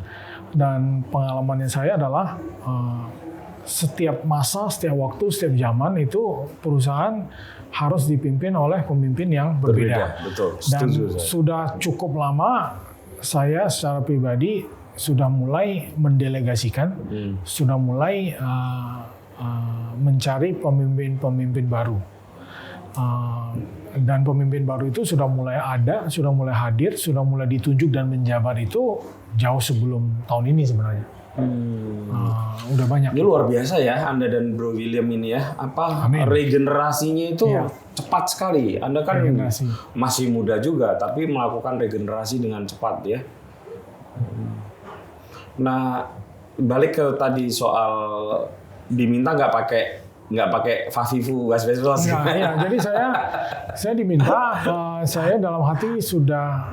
Dan pengalamannya saya adalah setiap masa, setiap waktu, setiap zaman itu perusahaan harus dipimpin oleh pemimpin yang berbeda. Betul. Dan sudah cukup lama saya secara pribadi sudah mulai mendelegasikan, sudah mulai mencari pemimpin-pemimpin baru. Dan pemimpin baru itu sudah mulai ada, sudah mulai hadir, sudah mulai ditunjuk dan menjabat itu jauh sebelum tahun ini sebenarnya. Udah banyak. Ini luar biasa ya Anda dan Bro William ini ya. Amin. Regenerasinya itu Iya. cepat sekali. Anda kan Regenerasi. masih muda juga, tapi melakukan regenerasi dengan cepat ya. Nah, balik ke tadi soal diminta nggak pakai Favivu Asbestos. Nah, ya, jadi saya diminta, saya dalam hati sudah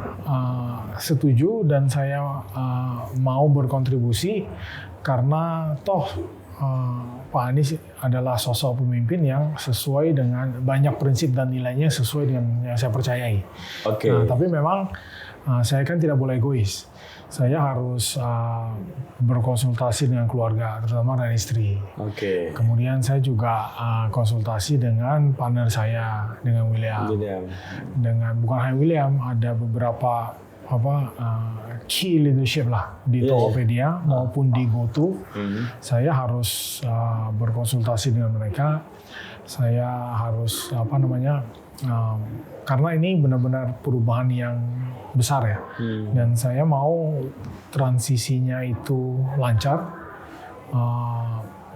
setuju dan saya mau berkontribusi karena toh Pak Anies adalah sosok pemimpin yang sesuai dengan banyak prinsip dan nilainya sesuai dengan yang saya percayai. Oke. Nah, tapi memang saya kan tidak boleh egois. Saya harus berkonsultasi dengan keluarga, terutama dengan istri. Oke. Kemudian saya juga konsultasi dengan partner saya, dengan William. Dengan bukan hanya William, ada beberapa key leadership lah di Tokopedia maupun di GoTo. Saya harus berkonsultasi dengan mereka. Saya harus karena ini benar-benar perubahan yang besar ya, dan saya mau transisinya itu lancar,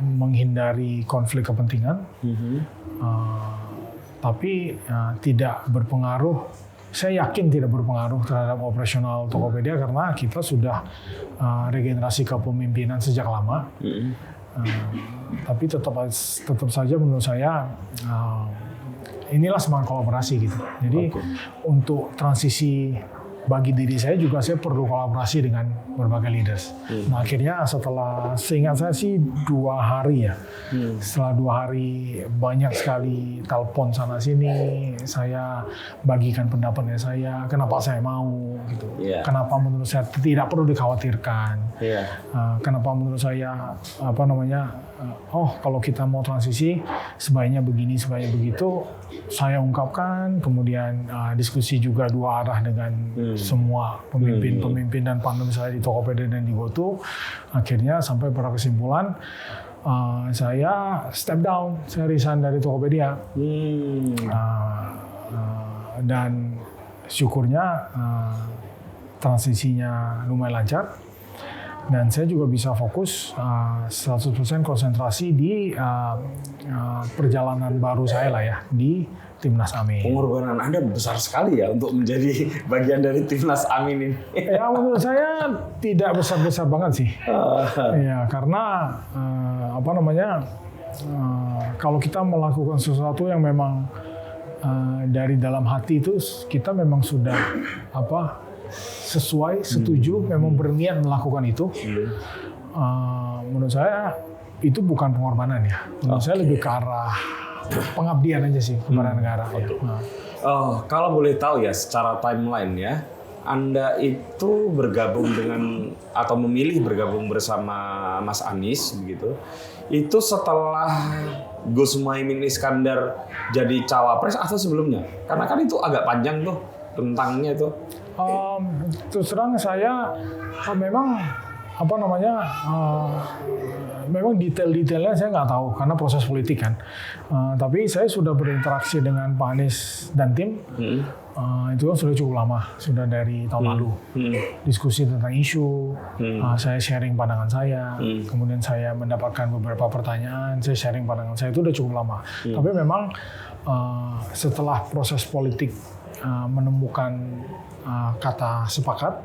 menghindari konflik kepentingan, tapi tidak berpengaruh. Saya yakin tidak berpengaruh terhadap operasional Tokopedia karena kita sudah regenerasi kepemimpinan sejak lama. Tapi tetap saja menurut saya inilah semangat kolaborasi gitu. Jadi untuk transisi bagi diri saya juga saya perlu kolaborasi dengan berbagai leaders. Nah akhirnya setelah, seingat saya sih 2 hari ya. Setelah 2 hari banyak sekali telepon sana sini, saya bagikan pendapatnya saya, kenapa saya mau gitu. Kenapa menurut saya tidak perlu dikhawatirkan. Kenapa menurut saya kalau kita mau transisi sebaiknya begini, sebaiknya begitu. Saya ungkapkan, kemudian diskusi juga 2 arah dengan semua pemimpin dan partner saya di Tokopedia dan di GoTo. Akhirnya sampai pada kesimpulan saya step down, saya resign dari Tokopedia. Dan syukurnya transisinya lumayan lancar. Dan saya juga bisa fokus 100% konsentrasi di perjalanan baru saya lah ya, di Timnas Amin. Pengorbanan Anda besar sekali ya untuk menjadi bagian dari Timnas Amin ini. Ya menurut saya tidak besar-besar banget sih. Ya karena kalau kita melakukan sesuatu yang memang dari dalam hati itu kita memang sudah sesuai, setuju, memang berniat melakukan itu. Menurut saya itu bukan pengorbanan ya. Menurut saya lebih ke arah pengabdian aja sih kepada negara. Kalau boleh tahu ya secara timeline ya, Anda itu bergabung dengan atau memilih bergabung bersama Mas Anies begitu. Itu setelah Gus Muhaimin Iskandar jadi cawapres atau sebelumnya? Karena kan itu agak panjang tuh tentangnya tuh. Terus terang saya memang memang detail-detailnya saya nggak tahu karena proses politik kan. Tapi saya sudah berinteraksi dengan Pak Anies dan tim. Itu kan sudah cukup lama, sudah dari tahun lalu. Diskusi tentang isu, saya sharing pandangan saya, kemudian saya mendapatkan beberapa pertanyaan, saya sharing pandangan saya, itu udah cukup lama. Tapi memang setelah proses politik menemukan kata sepakat,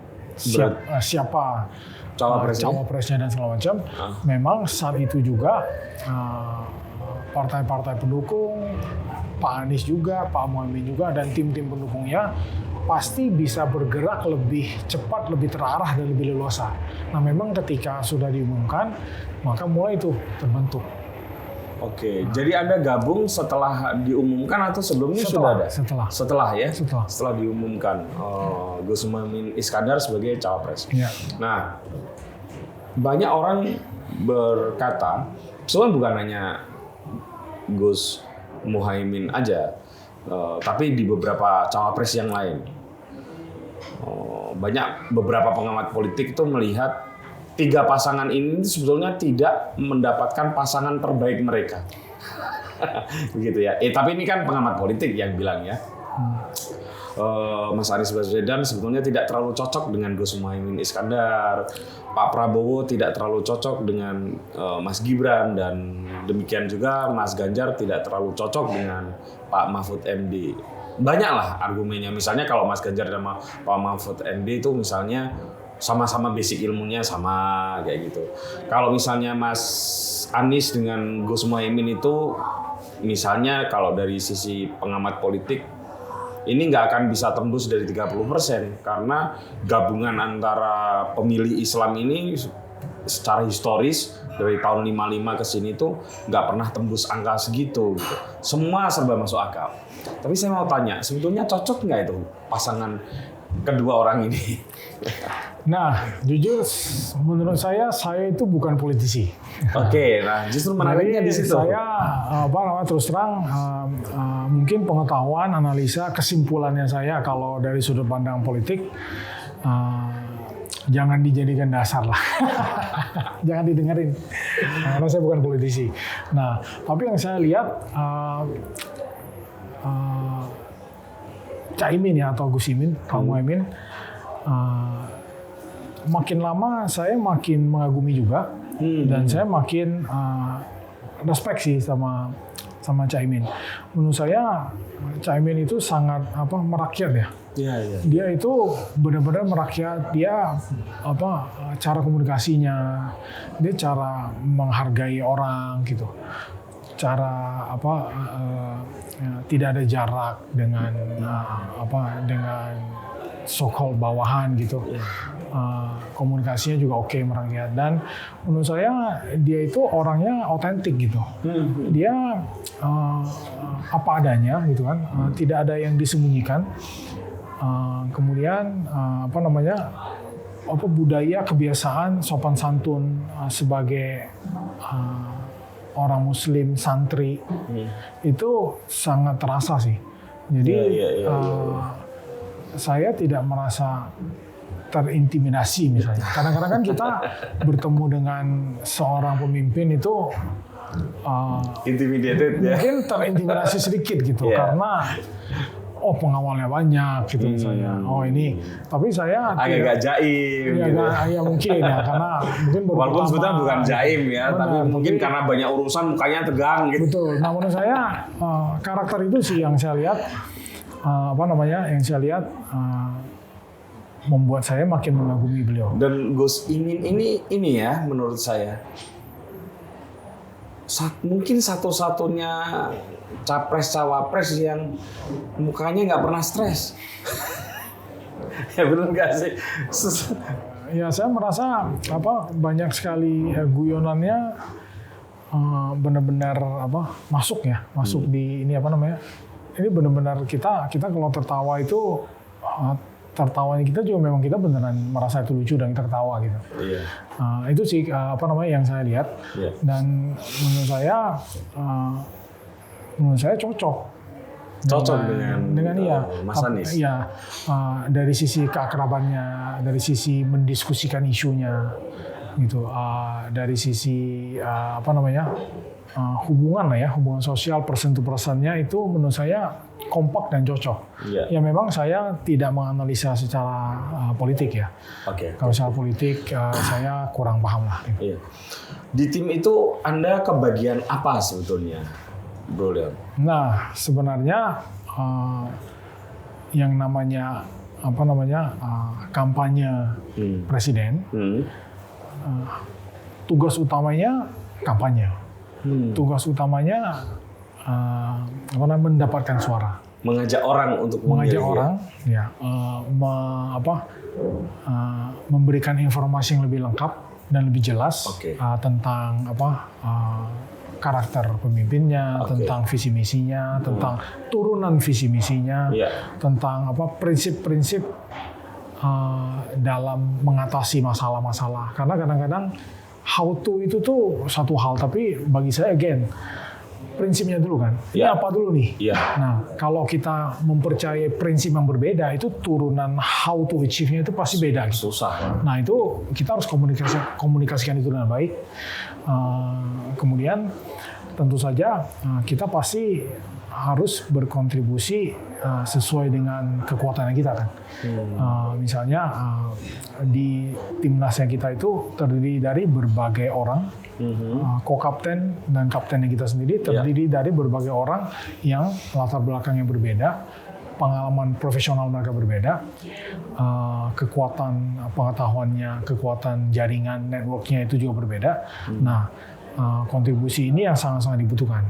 siapa cawapresnya dan segala macam, memang saat itu juga partai-partai pendukung, Pak Anies juga, Pak Muhaimin juga, dan tim-tim pendukungnya pasti bisa bergerak lebih cepat, lebih terarah, dan lebih leluasa. Nah memang ketika sudah diumumkan, maka mulai itu terbentuk. Oke, jadi Anda gabung setelah diumumkan atau sebelumnya sudah ada? Setelah ya? Setelah diumumkan Gus Muhaimin Iskandar sebagai cawapres. Ya. Nah, banyak orang berkata, soalnya bukan hanya Gus Muhaimin aja, tapi di beberapa cawapres yang lain. banyak beberapa pengamat politik itu melihat tiga pasangan ini sebetulnya tidak mendapatkan pasangan terbaik mereka. Begitu ya. Tapi ini kan pengamat politik yang bilang ya. Mas Anies Baswedan sebetulnya tidak terlalu cocok dengan Gus Muhaimin Iskandar. Pak Prabowo tidak terlalu cocok dengan Mas Gibran, dan demikian juga Mas Ganjar tidak terlalu cocok dengan Pak Mahfud MD. Banyaklah argumennya. Misalnya kalau Mas Ganjar sama Pak Mahfud MD itu misalnya sama-sama basic ilmunya sama kayak gitu. Kalau misalnya Mas Anies dengan Gus Muhaimin itu misalnya kalau dari sisi pengamat politik ini nggak akan bisa tembus dari 30% karena gabungan antara pemilih Islam ini secara historis dari tahun 55 ke sini tuh nggak pernah tembus angka segitu gitu. Semua serba masuk akal. Tapi saya mau tanya, sebetulnya cocok nggak itu pasangan kedua orang ini? Nah, jujur menurut saya itu bukan politisi. Oke, nah justru menariknya di situ. Saya terus terang mungkin pengetahuan, analisa, kesimpulannya saya kalau dari sudut pandang politik jangan dijadikan dasar lah. Jangan didengerin. Karena saya bukan politisi. Nah, tapi yang saya lihat Caimin ya atau Gus Imin, Pak Muhaimin, makin lama saya makin mengagumi juga dan saya makin respect sih sama Caimin. Menurut saya Caimin itu sangat merakyat ya. Iya. Dia itu benar-benar merakyat. Dia cara komunikasinya, dia cara menghargai orang gitu. Cara tidak ada jarak dengan dengan so-called bawahan gitu. Komunikasinya juga oke merakyat, dan menurut saya dia itu orangnya otentik gitu. Dia apa adanya gitu kan, tidak ada yang disembunyikan. Kemudian budaya, kebiasaan, sopan santun sebagai orang Muslim santri itu sangat terasa sih. Jadi saya tidak merasa terintimidasi misalnya. Kadang-kadang kan kita bertemu dengan seorang pemimpin itu intimidated ya. Mungkin terintimidasi sedikit gitu karena pengawalnya banyak gitu misalnya. Ini tapi saya agak jaim ya, gitu. Ya mungkin ya karena mungkin walaupun sebetulnya bukan jaim ya, tapi mungkin karena banyak urusan mukanya tegang gitu. Betul. Nah, menurut saya karakter itu sih yang saya lihat yang saya lihat membuat saya makin mengagumi beliau. Dan Gus Imin ini ya menurut saya mungkin satu-satunya capres-cawapres yang mukanya nggak pernah stres. Ya benar nggak sih? Ya saya merasa banyak sekali guyonannya benar-benar masuk di ini ini benar-benar kita kalau tertawa itu tertawanya kita juga memang kita beneran merasa itu lucu dan kita ketawa gitu. Iya. Itu sih yang saya lihat. Yeah. Dan menurut saya cocok. Cocok dengan Mas Anies. Iya. Dari sisi keakrabannya, dari sisi mendiskusikan isunya, gitu. Dari sisi hubungan sosial person to person-nya itu menurut saya kompak dan cocok. Yeah. Ya memang saya tidak menganalisa secara politik ya. Kalau secara politik saya kurang paham lah. Iya. Di tim itu Anda kebagian apa sebetulnya, Bro Leon? Nah sebenarnya yang namanya kampanye presiden, tugas utamanya kampanye. Tugas utamanya mendapatkan suara, mengajak orang untuk memberikan informasi yang lebih lengkap dan lebih jelas tentang karakter pemimpinnya, tentang visi misinya, tentang turunan visi misinya, tentang prinsip-prinsip dalam mengatasi masalah-masalah. Karena kadang-kadang how to itu tuh satu hal, tapi bagi saya prinsipnya dulu kan. Ini Ya. apa dulu nih? Iya. Nah, kalau kita mempercayai prinsip yang berbeda, itu turunan how to achieve-nya itu pasti beda gitu. Susah. Nah, itu kita harus komunikasikan itu dengan baik. Kemudian tentu saja kita pasti harus berkontribusi sesuai dengan kekuatan kita kan. Misalnya di timnasnya kita itu terdiri dari berbagai orang, co-kapten dan kaptennya kita sendiri terdiri dari berbagai orang yang latar belakang yang berbeda, pengalaman profesional mereka berbeda, kekuatan pengetahuannya, kekuatan jaringan networknya itu juga berbeda. Nah, kontribusi ini yang sangat-sangat dibutuhkan.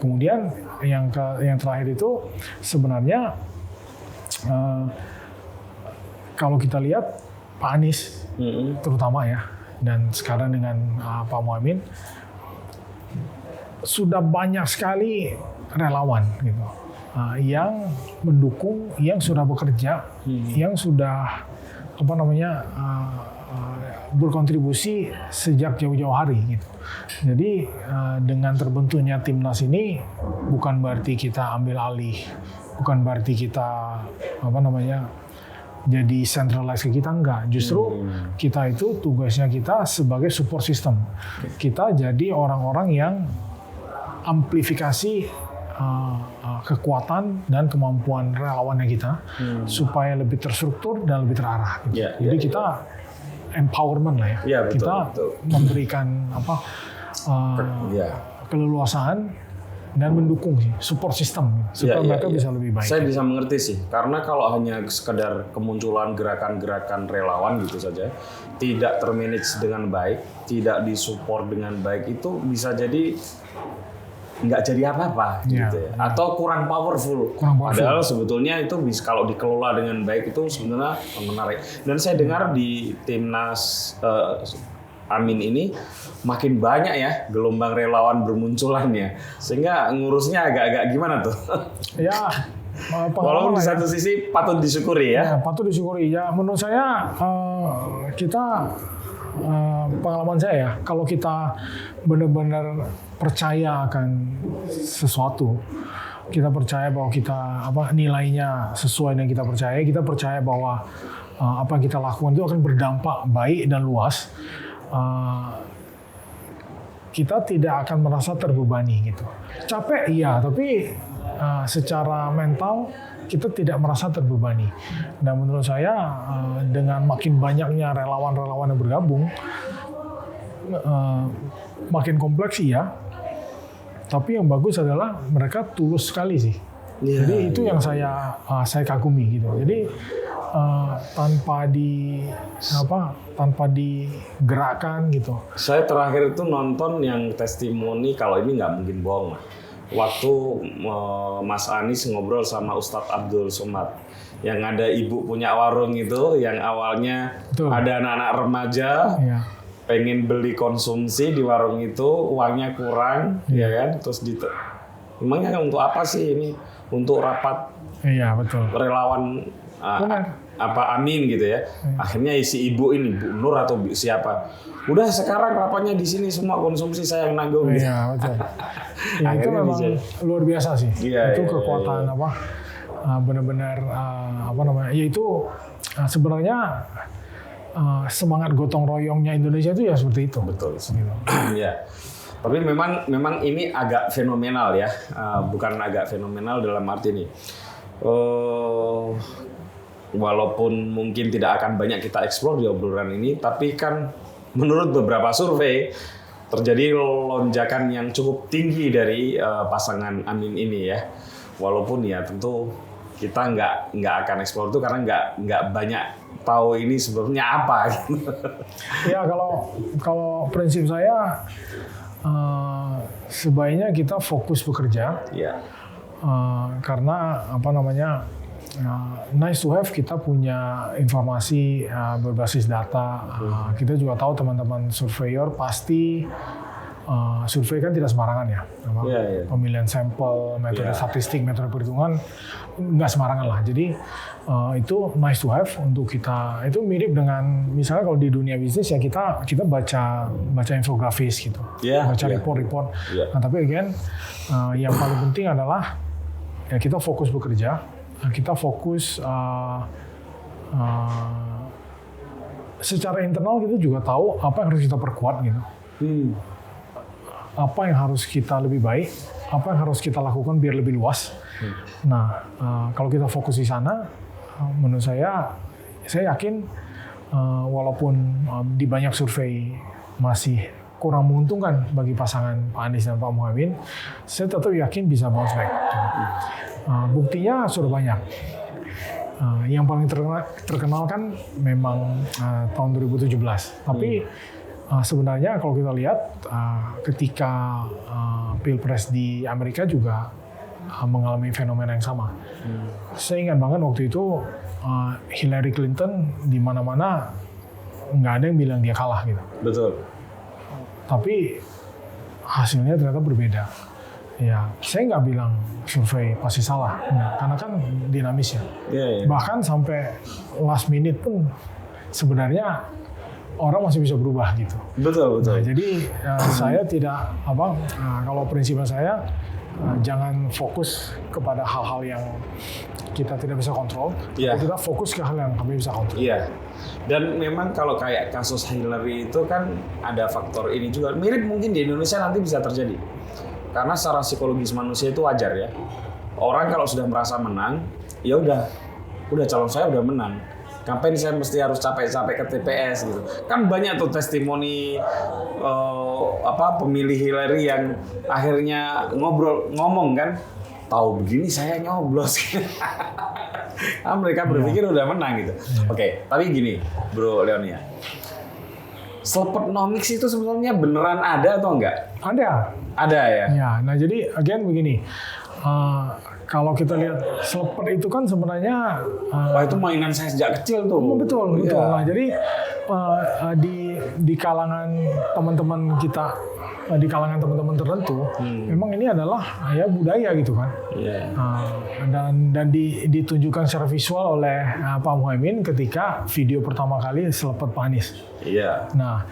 Kemudian yang terakhir itu sebenarnya kalau kita lihat Pak Anies terutama ya, dan sekarang dengan Pak Muhaimin sudah banyak sekali relawan gitu yang mendukung, yang sudah bekerja, yang sudah berkontribusi sejak jauh-jauh hari gitu. Jadi dengan terbentuknya timnas ini bukan berarti kita ambil alih, bukan berarti kita jadi centralized ke kita, enggak. Justru kita itu tugasnya kita sebagai support system. Kita jadi orang-orang yang amplifikasi kekuatan dan kemampuan relawannya kita supaya lebih terstruktur dan lebih terarah. Gitu. Jadi kita empowerment lah ya. Betul, kita memberikan keleluasaan dan mendukung sih, support system supaya mereka bisa lebih baik. Saya bisa mengerti sih, karena kalau hanya sekedar kemunculan gerakan-gerakan relawan gitu saja, tidak termanage dengan baik, tidak disupport dengan baik, itu bisa jadi nggak jadi apa-apa gitu ya. Atau kurang powerful. Padahal sebetulnya itu bisa kalau dikelola dengan baik itu sebenarnya menarik. Dan saya dengar di timnas Amin ini makin banyak ya gelombang relawan bermunculannya, sehingga ngurusnya agak-agak gimana tuh? Ya, walaupun di satu sisi patut disyukuri ya. Patut disyukuri ya. Menurut saya kita pengalaman saya ya, kalau kita benar-benar percaya akan sesuatu, kita percaya bahwa kita nilainya sesuai dengan kita percaya bahwa apa yang kita lakukan itu akan berdampak baik dan luas. Kita tidak akan merasa terbebani gitu. Capek iya, tapi secara mental kita tidak merasa terbebani. Dan menurut saya dengan makin banyaknya relawan-relawan yang bergabung, makin kompleks iya. Tapi yang bagus adalah mereka tulus sekali sih. Jadi itu yang saya kagumi gitu. Jadi tanpa digerakkan gitu. Saya terakhir itu nonton yang testimoni, kalau ini nggak mungkin bohong, waktu Mas Anies ngobrol sama Ustadz Abdul Somad, yang ada ibu punya warung itu, yang awalnya ada anak-anak remaja pengen beli konsumsi di warung itu, uangnya kurang, ya kan? Terus emangnya untuk apa sih ini? Untuk rapat relawan Amin gitu ya. Akhirnya si ibu ini, Bu Nur atau siapa, udah sekarang rapatnya di sini semua konsumsi saya yang nanggung. Iya betul. Ya, itu memang luar biasa sih. Itu kekuatan benar-benar yaitu sebenarnya semangat gotong royongnya Indonesia itu ya seperti itu. Betul. Iya. Tapi memang ini agak fenomenal ya. Bukan agak fenomenal dalam arti ini. Walaupun mungkin tidak akan banyak kita eksplor di obrolan ini, tapi kan menurut beberapa survei terjadi lonjakan yang cukup tinggi dari pasangan Amin ini ya. Walaupun ya tentu kita nggak akan eksplor itu karena nggak banyak tahu ini sebenarnya apa. Ya kalau prinsip saya sebaiknya kita fokus bekerja. Ya. Karena nice to have kita punya informasi berbasis data. Kita juga tahu teman-teman surveyor pasti survei kan tidak sembarangan ya. Pemilihan sampel, metode statistik, metode perhitungan nggak sembarangan lah. Jadi itu nice to have untuk kita. Itu mirip dengan misalnya kalau di dunia bisnis ya kita baca infografis gitu, baca report-report. Nah tapi again yang paling penting adalah ya kita fokus bekerja, kita fokus secara internal kita juga tahu apa yang harus kita perkuat gitu. Apa yang harus kita lebih baik, apa yang harus kita lakukan biar lebih luas. Nah, kalau kita fokus di sana, menurut saya yakin walaupun di banyak survei masih kurang menguntungkan bagi pasangan Pak Anies dan Pak Muhaimin, saya tetap yakin bisa bounce back. Buktinya sudah banyak. Yang paling terkenal kan memang tahun 2017. Tapi sebenarnya kalau kita lihat ketika Pilpres di Amerika juga mengalami fenomena yang sama. Saya ingat banget waktu itu Hillary Clinton di mana-mana nggak ada yang bilang dia kalah gitu. Betul. Tapi hasilnya ternyata berbeda. Ya, saya nggak bilang survei pasti salah, karena kan dinamis ya. Bahkan sampai last minute pun sebenarnya orang masih bisa berubah gitu. Betul. Nah, jadi saya tidak kalau prinsipnya saya jangan fokus kepada hal-hal yang kita tidak bisa kontrol. Kita fokus ke hal yang kami bisa kontrol. Dan memang kalau kayak kasus Hillary itu kan ada faktor ini juga. Mirip mungkin di Indonesia nanti bisa terjadi. Karena secara psikologis manusia itu wajar ya. Orang kalau sudah merasa menang, ya udah calon saya udah menang. Ngapain saya mesti harus capek-capek ke TPS gitu. Kan banyak tuh testimoni pemilih Hillary yang akhirnya ngomong kan, tahu begini saya nyoblos. Mereka berpikir udah menang gitu. Oke, tapi gini, Bro Leonia. Sleponomics itu sebenarnya beneran ada atau enggak? Ada ya? Ya, nah jadi again begini. Kalau kita lihat Slepet itu kan sebenarnya itu mainan saya sejak kecil tuh. Betul. Nah, jadi di kalangan teman-teman kita, di kalangan teman-teman tertentu, memang ini adalah ya budaya gitu kan. Dan ditunjukkan secara visual oleh Pak Muhaimin ketika video pertama kali Slepet Pak Anies. Nah,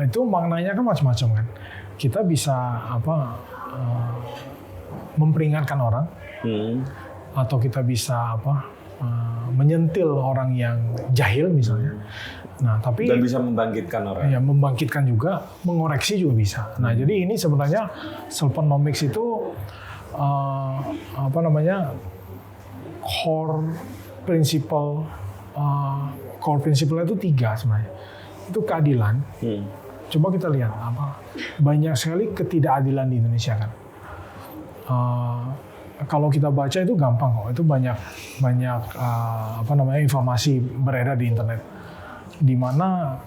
itu maknanya kan macam-macam kan. Kita bisa memperingatkan orang, atau kita bisa menyentil orang yang jahil misalnya. Nah, tapi dan bisa membangkitkan orang. Ya, membangkitkan juga, mengoreksi juga bisa. Nah, jadi ini sebenarnya Sleponomics itu core principle itu 3 sebenarnya. Itu keadilan. Coba kita lihat banyak sekali ketidakadilan di Indonesia kan. Kalau kita baca itu gampang kok. Itu banyak informasi beredar di internet. Di mana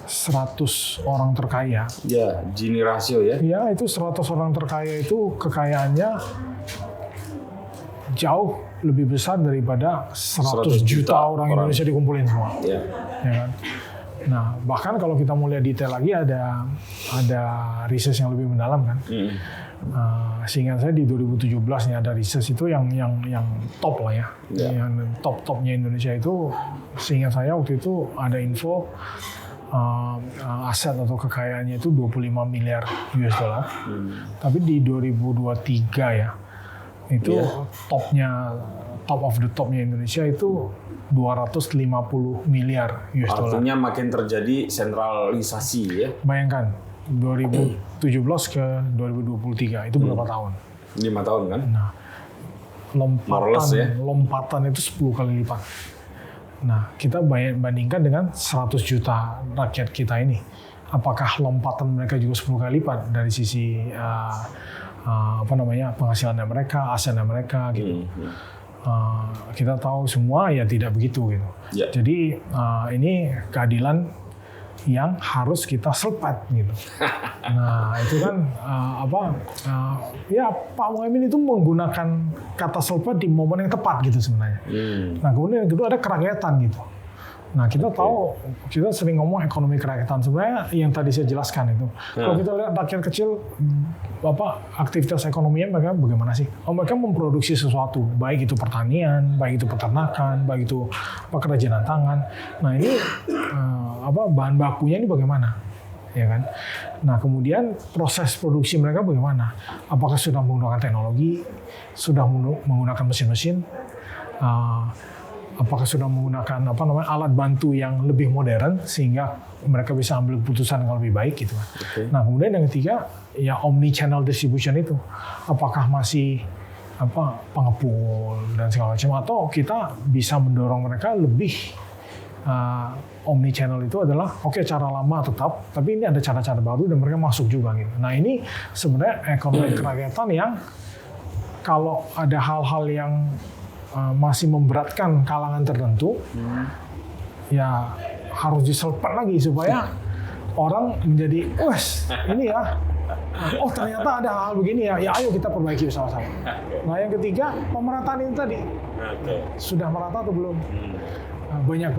100 orang terkaya. Ya, Gini rasio ya. Ya, itu 100 orang terkaya itu kekayaannya jauh lebih besar daripada 100 juta orang Indonesia dikumpulin semua. Ya kan? Nah, bahkan kalau kita mau lihat detail lagi ada research yang lebih mendalam kan. Seingat saya di 2017 nih ada research itu yang top lah ya. Yang top-topnya Indonesia itu, seingat saya waktu itu ada info aset atau kekayaannya itu 25 miliar US dollar. Tapi di 2023 ya, itu top of the topnya Indonesia itu 250 miliar US dollar. Artinya makin terjadi sentralisasi ya. Bayangkan 2017 ke 2023 itu berapa tahun? 5 tahun kan? Nah, lompatan itu 10 kali lipat. Nah, kita bandingkan dengan 100 juta rakyat kita ini. Apakah lompatan mereka juga 10 kali lipat dari sisi penghasilannya mereka, asetnya mereka gitu. Kita tahu semua ya tidak begitu gitu. Jadi ini keadilan yang harus kita slepet gitu. Nah, itu kan Pak Muhaimin itu menggunakan kata slepet di momen yang tepat gitu sebenarnya. Nah, kemudian yang kedua ada kerakyatan gitu. Nah, kita tahu, kita sering ngomong ekonomi kerakyatan. Sebenarnya yang tadi saya jelaskan itu. Kalau kita lihat rakyat kecil, aktivitas ekonominya mereka bagaimana sih? Mereka memproduksi sesuatu, baik itu pertanian, baik itu peternakan, baik itu kerajinan tangan. Nah, ini bahan bakunya ini bagaimana? Ya kan? Nah, kemudian proses produksi mereka bagaimana? Apakah sudah menggunakan teknologi, sudah menggunakan mesin-mesin? Apakah sudah menggunakan alat bantu yang lebih modern sehingga mereka bisa ambil keputusan yang lebih baik gitu. Okay. Nah, kemudian yang ketiga ya omni channel distribution itu. Apakah masih pengepul dan segala macam, atau kita bisa mendorong mereka lebih omni channel itu adalah cara lama tetap, tapi ini ada cara-cara baru dan mereka masuk juga gitu. Nah, ini sebenarnya ekonomi kerakyatan yang kalau ada hal-hal yang masih memberatkan kalangan tertentu, ya harus diselpat lagi supaya orang menjadi, ini ya, ternyata ada hal begini ya, ayo kita perbaiki bersama-sama. Nah, yang ketiga pemerataan ini tadi, sudah merata atau belum? Banyak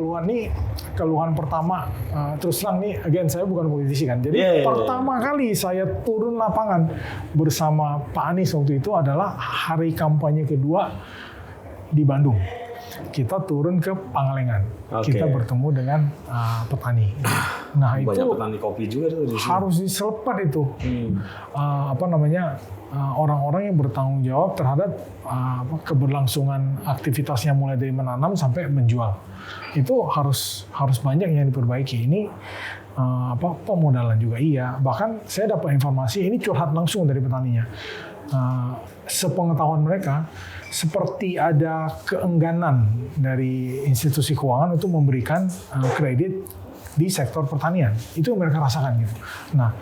keluhan pertama, terus terang nih, again saya bukan politisi kan, jadi pertama kali saya turun lapangan bersama Pak Anies waktu itu adalah hari kampanye kedua di Bandung. Kita turun ke Pangalengan, kita bertemu dengan petani. Nah, banyak itu petani kopi juga tuh di sini. harus diselepat itu, orang-orang yang bertanggung jawab terhadap keberlangsungan aktivitasnya mulai dari menanam sampai menjual. Itu harus banyak yang diperbaiki. Ini pemodalan juga iya. Bahkan saya dapat informasi ini curhat langsung dari petaninya. Sepengetahuan mereka, seperti ada keengganan dari institusi keuangan untuk memberikan kredit di sektor pertanian. Itu yang mereka rasakan gitu. Nah,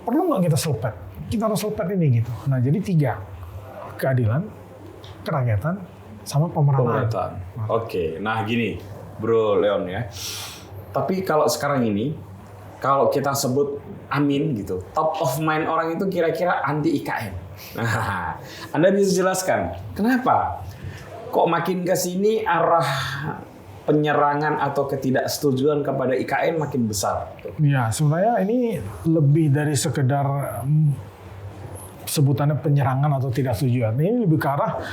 perlu nggak kita selepet? Kita harus selepet ini gitu. Nah, jadi 3. Keadilan, kerakyatan, sama pemerataan. Oke, nah gini Bro Leon ya. Tapi kalau sekarang ini, kalau kita sebut Amin gitu, top of mind orang itu kira-kira anti IKN. Nah, Anda bisa jelaskan kenapa? Kok makin ke sini arah penyerangan atau ketidaksetujuan kepada IKN makin besar? Ya, sebenarnya ini lebih dari sekedar sebutannya penyerangan atau tidak setuju. Ini lebih ke arah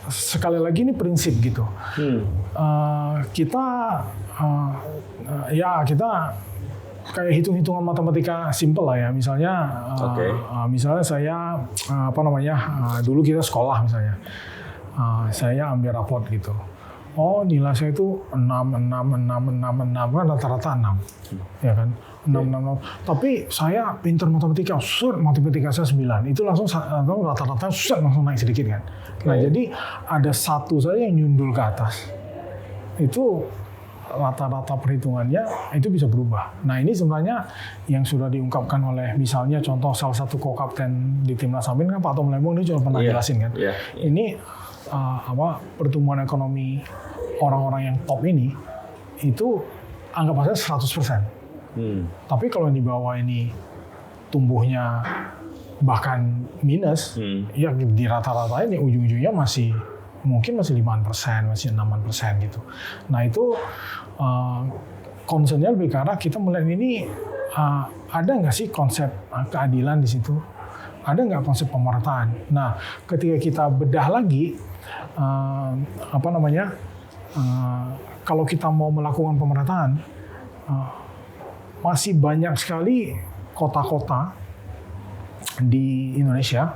sekali lagi ini prinsip gitu. Kita kayak hitung-hitungan matematika simple lah ya. Misalnya, misalnya saya dulu kita sekolah misalnya, saya ambil raport gitu. Oh, nilai saya itu 6 kan rata-rata 6, ya kan? 6. Tapi saya pintar matematika, matematika saya 9. Itu langsung rata-rata langsung naik sedikit kan. Nah, jadi ada satu saja yang nyundul ke atas. Itu rata-rata perhitungannya itu bisa berubah. Nah, ini sebenarnya yang sudah diungkapkan oleh misalnya contoh salah satu co-kapten di Timnas Amin kan Pak Tom Lembong, ini juga pernah jelasin kan. Ini pertumbuhan ekonomi orang-orang yang top ini itu anggap aja 100%. Tapi kalau di bawah ini tumbuhnya bahkan minus, ya di rata-rata ini ujung-ujungnya mungkin masih 5%, masih 6% gitu. Nah, itu concern-nya lebih ke arah kita melihat ini ada nggak sih konsep keadilan di situ? Ada nggak konsep pemerataan? Nah, ketika kita bedah lagi, kalau kita mau melakukan pemerataan, masih banyak sekali kota-kota di Indonesia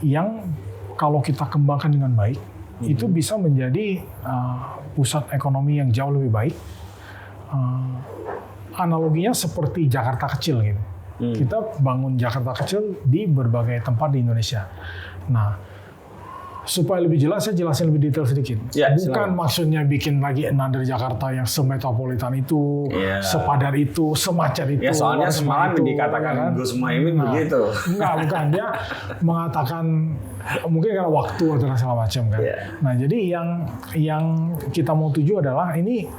yang kalau kita kembangkan dengan baik, itu bisa menjadi pusat ekonomi yang jauh lebih baik. Analoginya seperti Jakarta kecil gitu. Kita bangun Jakarta kecil di berbagai tempat di Indonesia. Nah, supaya lebih jelas, saya jelasin lebih detail sedikit. Bukan maksudnya bikin lagi another Jakarta yang semetropolitan itu, sepadat itu, semacam itu. Ya, soalnya semalam dikatakan kan? Gus Muhaimin begitu. Bukan. Dia mengatakan mungkin karena waktu atau segala macam kan. Nah, jadi yang kita mau tuju adalah ini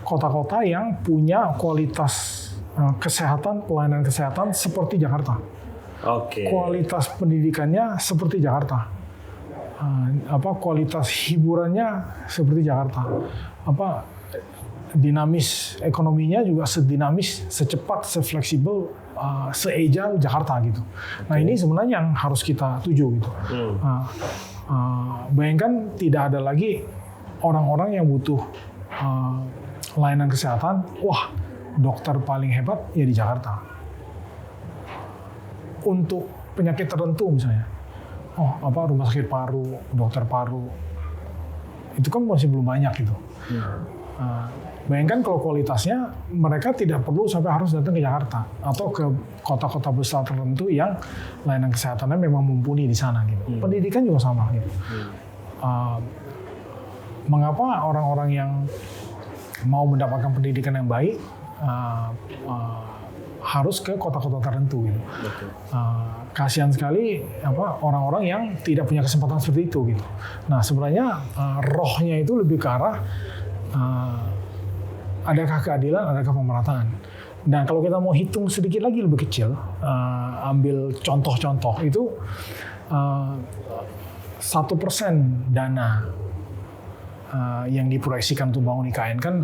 kota-kota yang punya kualitas kesehatan, pelayanan kesehatan seperti Jakarta. Kualitas pendidikannya seperti Jakarta. Kualitas hiburannya seperti Jakarta. dinamis ekonominya juga sedinamis, secepat, sefleksibel, seagile Jakarta gitu. Nah ini sebenarnya yang harus kita tuju gitu. Bayangkan tidak ada lagi orang-orang yang butuh layanan kesehatan, wah dokter paling hebat ya di Jakarta. Untuk penyakit tertentu misalnya, rumah sakit paru, dokter paru, itu kan masih belum banyak gitu. Bayangkan kalau kualitasnya mereka tidak perlu sampai harus datang ke Jakarta atau ke kota-kota besar tertentu yang layanan kesehatannya memang mumpuni di sana gitu. Pendidikan juga sama gitu. Mengapa orang-orang yang mau mendapatkan pendidikan yang baik harus ke kota-kota tertentu gitu? Kasihan sekali orang-orang yang tidak punya kesempatan seperti itu gitu. Nah sebenarnya rohnya itu lebih ke arah adakah keadilan, adakah pemerataan. Dan kalau kita mau hitung sedikit lagi lebih kecil, ambil contoh-contoh itu 1% dana yang diproyeksikan untuk bangun IKN kan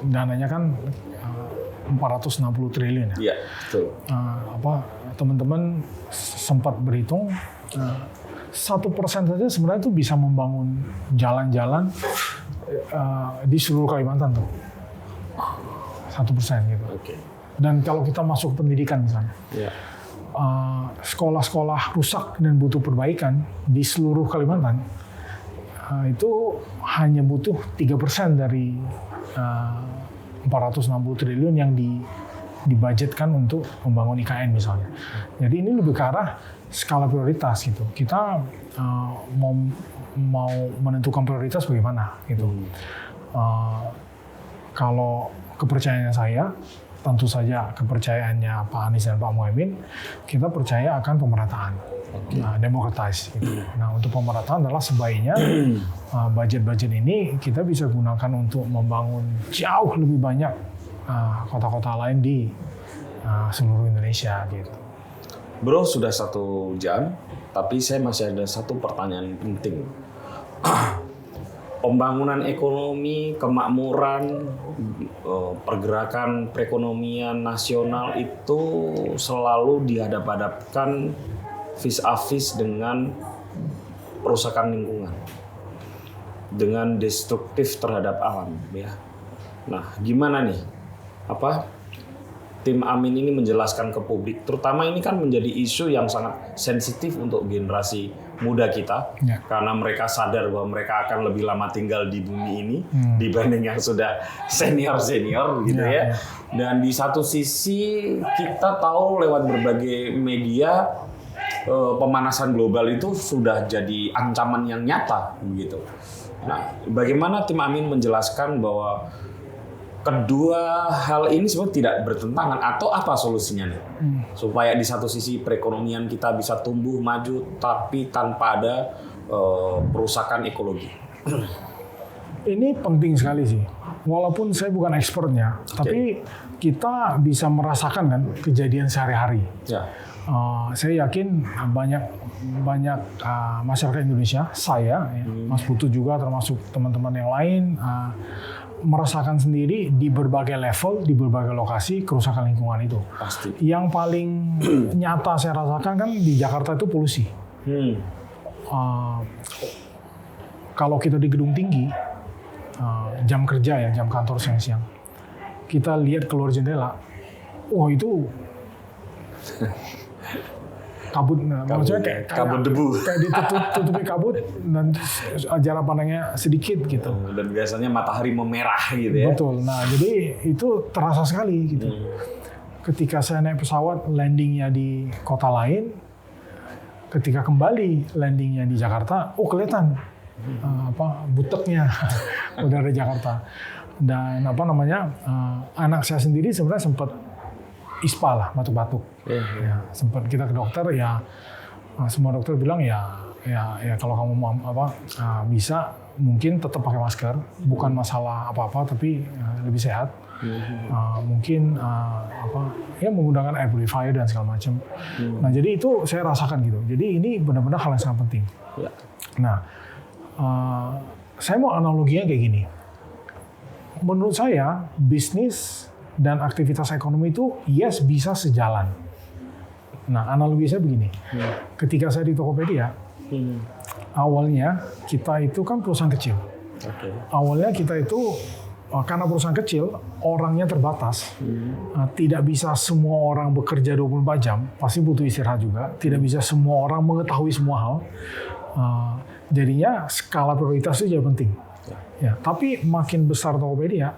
dananya kan 460 triliun ya. Iya, betul. Teman-teman sempat berhitung 1% saja sebenarnya itu bisa membangun jalan-jalan di seluruh Kalimantan tuh. 1% gitu. Oke. Dan kalau kita masuk ke pendidikan misalnya, sekolah-sekolah rusak dan butuh perbaikan di seluruh Kalimantan, itu hanya butuh 3% dari 460 triliun yang dibudgetkan untuk membangun IKN misalnya. Jadi ini lebih ke arah skala prioritas gitu. Kita mau menentukan prioritas bagaimana gitu. Kalau kepercayaannya saya, tentu saja kepercayaannya Pak Anies dan Pak Muhaimin, kita percaya akan pemerataan, demokratis. Gitu. Nah untuk pemerataan adalah sebaiknya budget-budget ini kita bisa gunakan untuk membangun jauh lebih banyak kota-kota lain di seluruh Indonesia gitu. Bro, sudah 1 jam, tapi saya masih ada satu pertanyaan penting. Pembangunan ekonomi, kemakmuran, pergerakan perekonomian nasional itu selalu dihadap-hadapkan vis-a-vis dengan perusakan lingkungan, dengan destruktif terhadap alam, ya. Nah, gimana nih? Tim Amin ini menjelaskan ke publik, terutama ini kan menjadi isu yang sangat sensitif untuk generasi muda kita, karena mereka sadar bahwa mereka akan lebih lama tinggal di bumi ini dibanding yang sudah senior-senior gitu ya. Dan di satu sisi kita tahu lewat berbagai media pemanasan global itu sudah jadi ancaman yang nyata begitu. Nah, bagaimana tim Amin menjelaskan bahwa kedua hal ini sebenarnya tidak bertentangan atau apa solusinya nih? Supaya di satu sisi perekonomian kita bisa tumbuh maju tapi tanpa ada perusakan ekologi. Ini penting sekali sih. Walaupun saya bukan expertnya, tapi kita bisa merasakan kan kejadian sehari-hari. Ya. Saya yakin banyak masyarakat Indonesia, saya, Mas Putu juga termasuk teman-teman yang lain, merasakan sendiri di berbagai level, di berbagai lokasi kerusakan lingkungan itu. Pasti. Yang paling nyata saya rasakan kan di Jakarta itu polusi. Kalau kita di gedung tinggi, jam kerja ya, jam kantor siang-siang, kita lihat keluar jendela, itu kabut, maksudnya kabut debu, kayak ditutupi kabut dan jarak pandangnya sedikit gitu. Dan biasanya matahari memerah gitu ya. Betul. Nah jadi itu terasa sekali gitu. Ketika saya naik pesawat landingnya di kota lain, ketika kembali landingnya di Jakarta, kelihatan buteknya udara Jakarta. Dan anak saya sendiri sebenarnya sempat ISPA lah, batuk-batuk. Ya, sempat kita ke dokter ya, semua dokter bilang ya kalau kamu mau bisa mungkin tetap pakai masker, bukan masalah apa-apa tapi lebih sehat. Mungkin menggunakan air purifier dan segala macam. Nah jadi itu saya rasakan gitu. Jadi ini benar-benar hal yang sangat penting. Nah saya mau analoginya kayak gini. menurut saya bisnis dan aktivitas ekonomi itu yes bisa sejalan. Nah, analogi saya begini. Ketika saya di Tokopedia, awalnya kita itu kan perusahaan kecil. Awalnya kita itu karena perusahaan kecil, orangnya terbatas. Tidak bisa semua orang bekerja 24 jam, pasti butuh istirahat juga. Tidak bisa semua orang mengetahui semua hal. Jadinya skala prioritas itu jadi penting. Ya, tapi makin besar Tokopedia,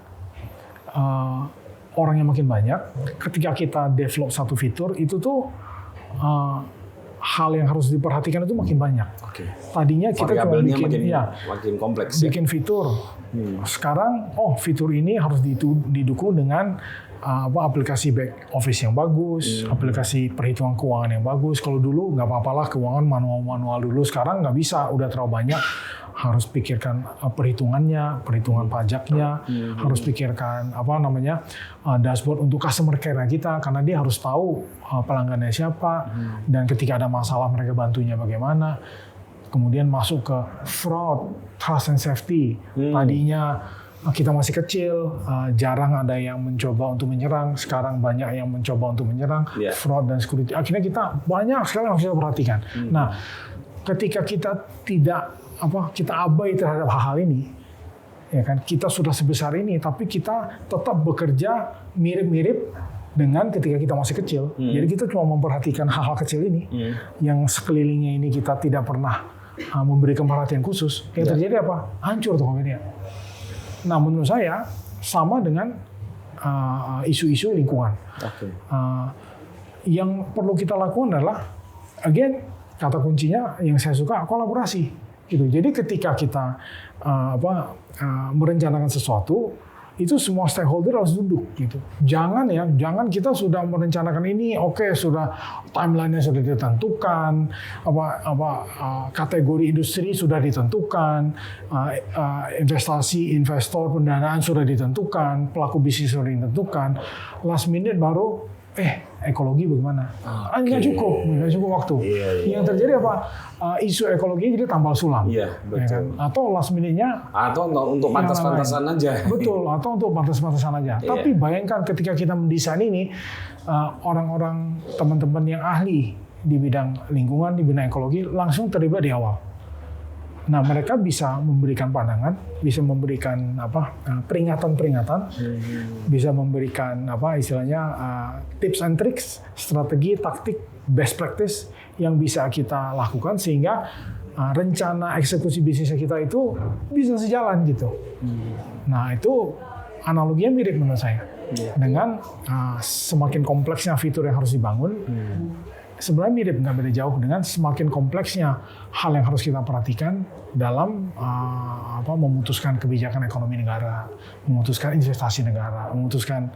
orangnya makin banyak. Ketika kita develop satu fitur, itu tuh hal yang harus diperhatikan itu makin banyak. Tadinya kita cuma makin kompleks. Bikin fitur. Sekarang, fitur ini harus didukung dengan aplikasi back office yang bagus, aplikasi perhitungan keuangan yang bagus. Kalau dulu nggak apa-apalah keuangan manual dulu, sekarang nggak bisa, udah terlalu banyak. Harus pikirkan perhitungannya, perhitungan pajaknya, harus pikirkan dashboard untuk customer care kita, karena dia harus tahu pelanggannya siapa, dan ketika ada masalah mereka bantunya bagaimana. Kemudian masuk ke fraud, trust and safety. Tadinya kita masih kecil, jarang ada yang mencoba untuk menyerang, sekarang banyak yang mencoba untuk menyerang, fraud dan security. Akhirnya kita banyak sekali yang harus kita perhatikan. Nah, ketika kita kita abai terhadap hal-hal ini, ya kan, kita sudah sebesar ini, tapi kita tetap bekerja mirip-mirip dengan ketika kita masih kecil. Jadi kita cuma memperhatikan hal-hal kecil ini, yang sekelilingnya ini kita tidak pernah memberikan perhatian khusus. Yang terjadi apa? Hancur Tokopedia. Nah, menurut saya sama dengan isu-isu lingkungan. Yang perlu kita lakukan adalah, again, kata kuncinya yang saya suka kolaborasi. Gitu. Jadi ketika kita merencanakan sesuatu, itu semua stakeholder harus duduk. Gitu. Jangan kita sudah merencanakan ini, sudah timeline-nya sudah ditentukan, kategori industri sudah ditentukan, investasi, investor, pendanaan sudah ditentukan, pelaku bisnis sudah ditentukan, last minute baru ekologi bagaimana? Nggak cukup waktu. Yang terjadi apa? Isu ekologi jadi tambal sulam. Iya, betul. Ya kan? Atau last minute-nya atau untuk pantas-pantasan aja. Betul, atau untuk pantas-pantasan aja. Tapi bayangkan ketika kita mendesain ini, orang-orang, teman-teman yang ahli di bidang lingkungan, di bidang ekologi langsung terlibat di awal. Nah, mereka bisa memberikan pandangan, bisa memberikan peringatan-peringatan, bisa memberikan tips and tricks, strategi, taktik, best practice yang bisa kita lakukan sehingga rencana eksekusi bisnisnya kita itu bisa sejalan gitu. Nah, itu analoginya mirip menurut saya. Dengan semakin kompleksnya fitur yang harus dibangun, sebenarnya mirip, nggak beda jauh dengan semakin kompleksnya hal yang harus kita perhatikan dalam memutuskan kebijakan ekonomi negara, memutuskan investasi negara, memutuskan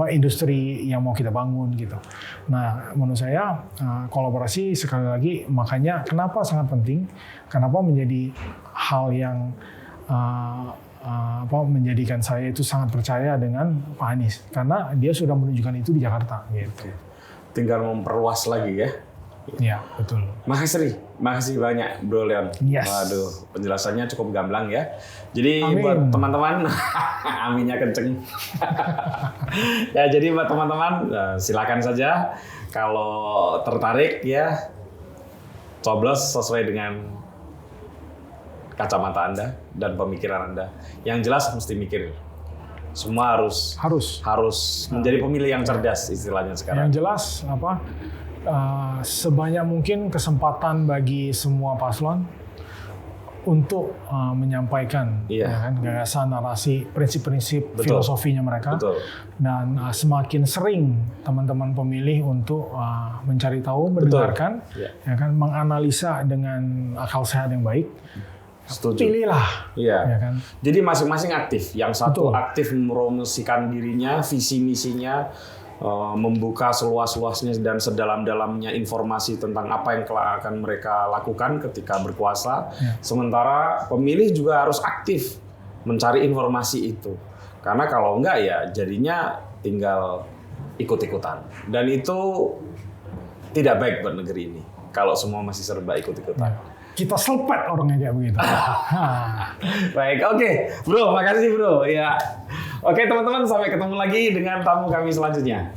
industri yang mau kita bangun gitu. Nah, menurut saya kolaborasi sekali lagi, makanya kenapa sangat penting, kenapa menjadi hal yang menjadikan saya itu sangat percaya dengan Pak Anies, karena dia sudah menunjukkan itu di Jakarta gitu. Tinggal memperluas lagi ya. Iya, betul. Makasih banyak Bro Leon. Yes. Waduh, penjelasannya cukup gamblang ya. Jadi buat teman-teman, aminnya kenceng. Ya, jadi buat teman-teman, silakan saja kalau tertarik ya, coblos sesuai dengan kacamata Anda dan pemikiran Anda. Yang jelas mesti mikir. Semua harus menjadi pemilih yang cerdas istilahnya sekarang. Yang jelas sebanyak mungkin kesempatan bagi semua paslon untuk menyampaikan gagasan, narasi, prinsip-prinsip, filosofinya mereka. Betul. Dan semakin sering teman-teman pemilih untuk mencari tahu, mendengarkan, menganalisa dengan akal sehat yang baik. Setuju. Pilihlah. Iya. Ya kan? Jadi masing-masing aktif. Yang satu aktif mempromosikan dirinya, visi misinya, membuka seluas-luasnya dan sedalam-dalamnya informasi tentang apa yang akan mereka lakukan ketika berkuasa. Ya. Sementara pemilih juga harus aktif mencari informasi itu. Karena kalau enggak ya jadinya tinggal ikut-ikutan. Dan itu tidak baik buat negeri ini kalau semua masih serba ikut-ikutan. Ya. kita selepet orangnya kayak begitu. Baik, oke. Bro, makasih bro. Ya. Oke teman-teman, sampai ketemu lagi dengan tamu kami selanjutnya.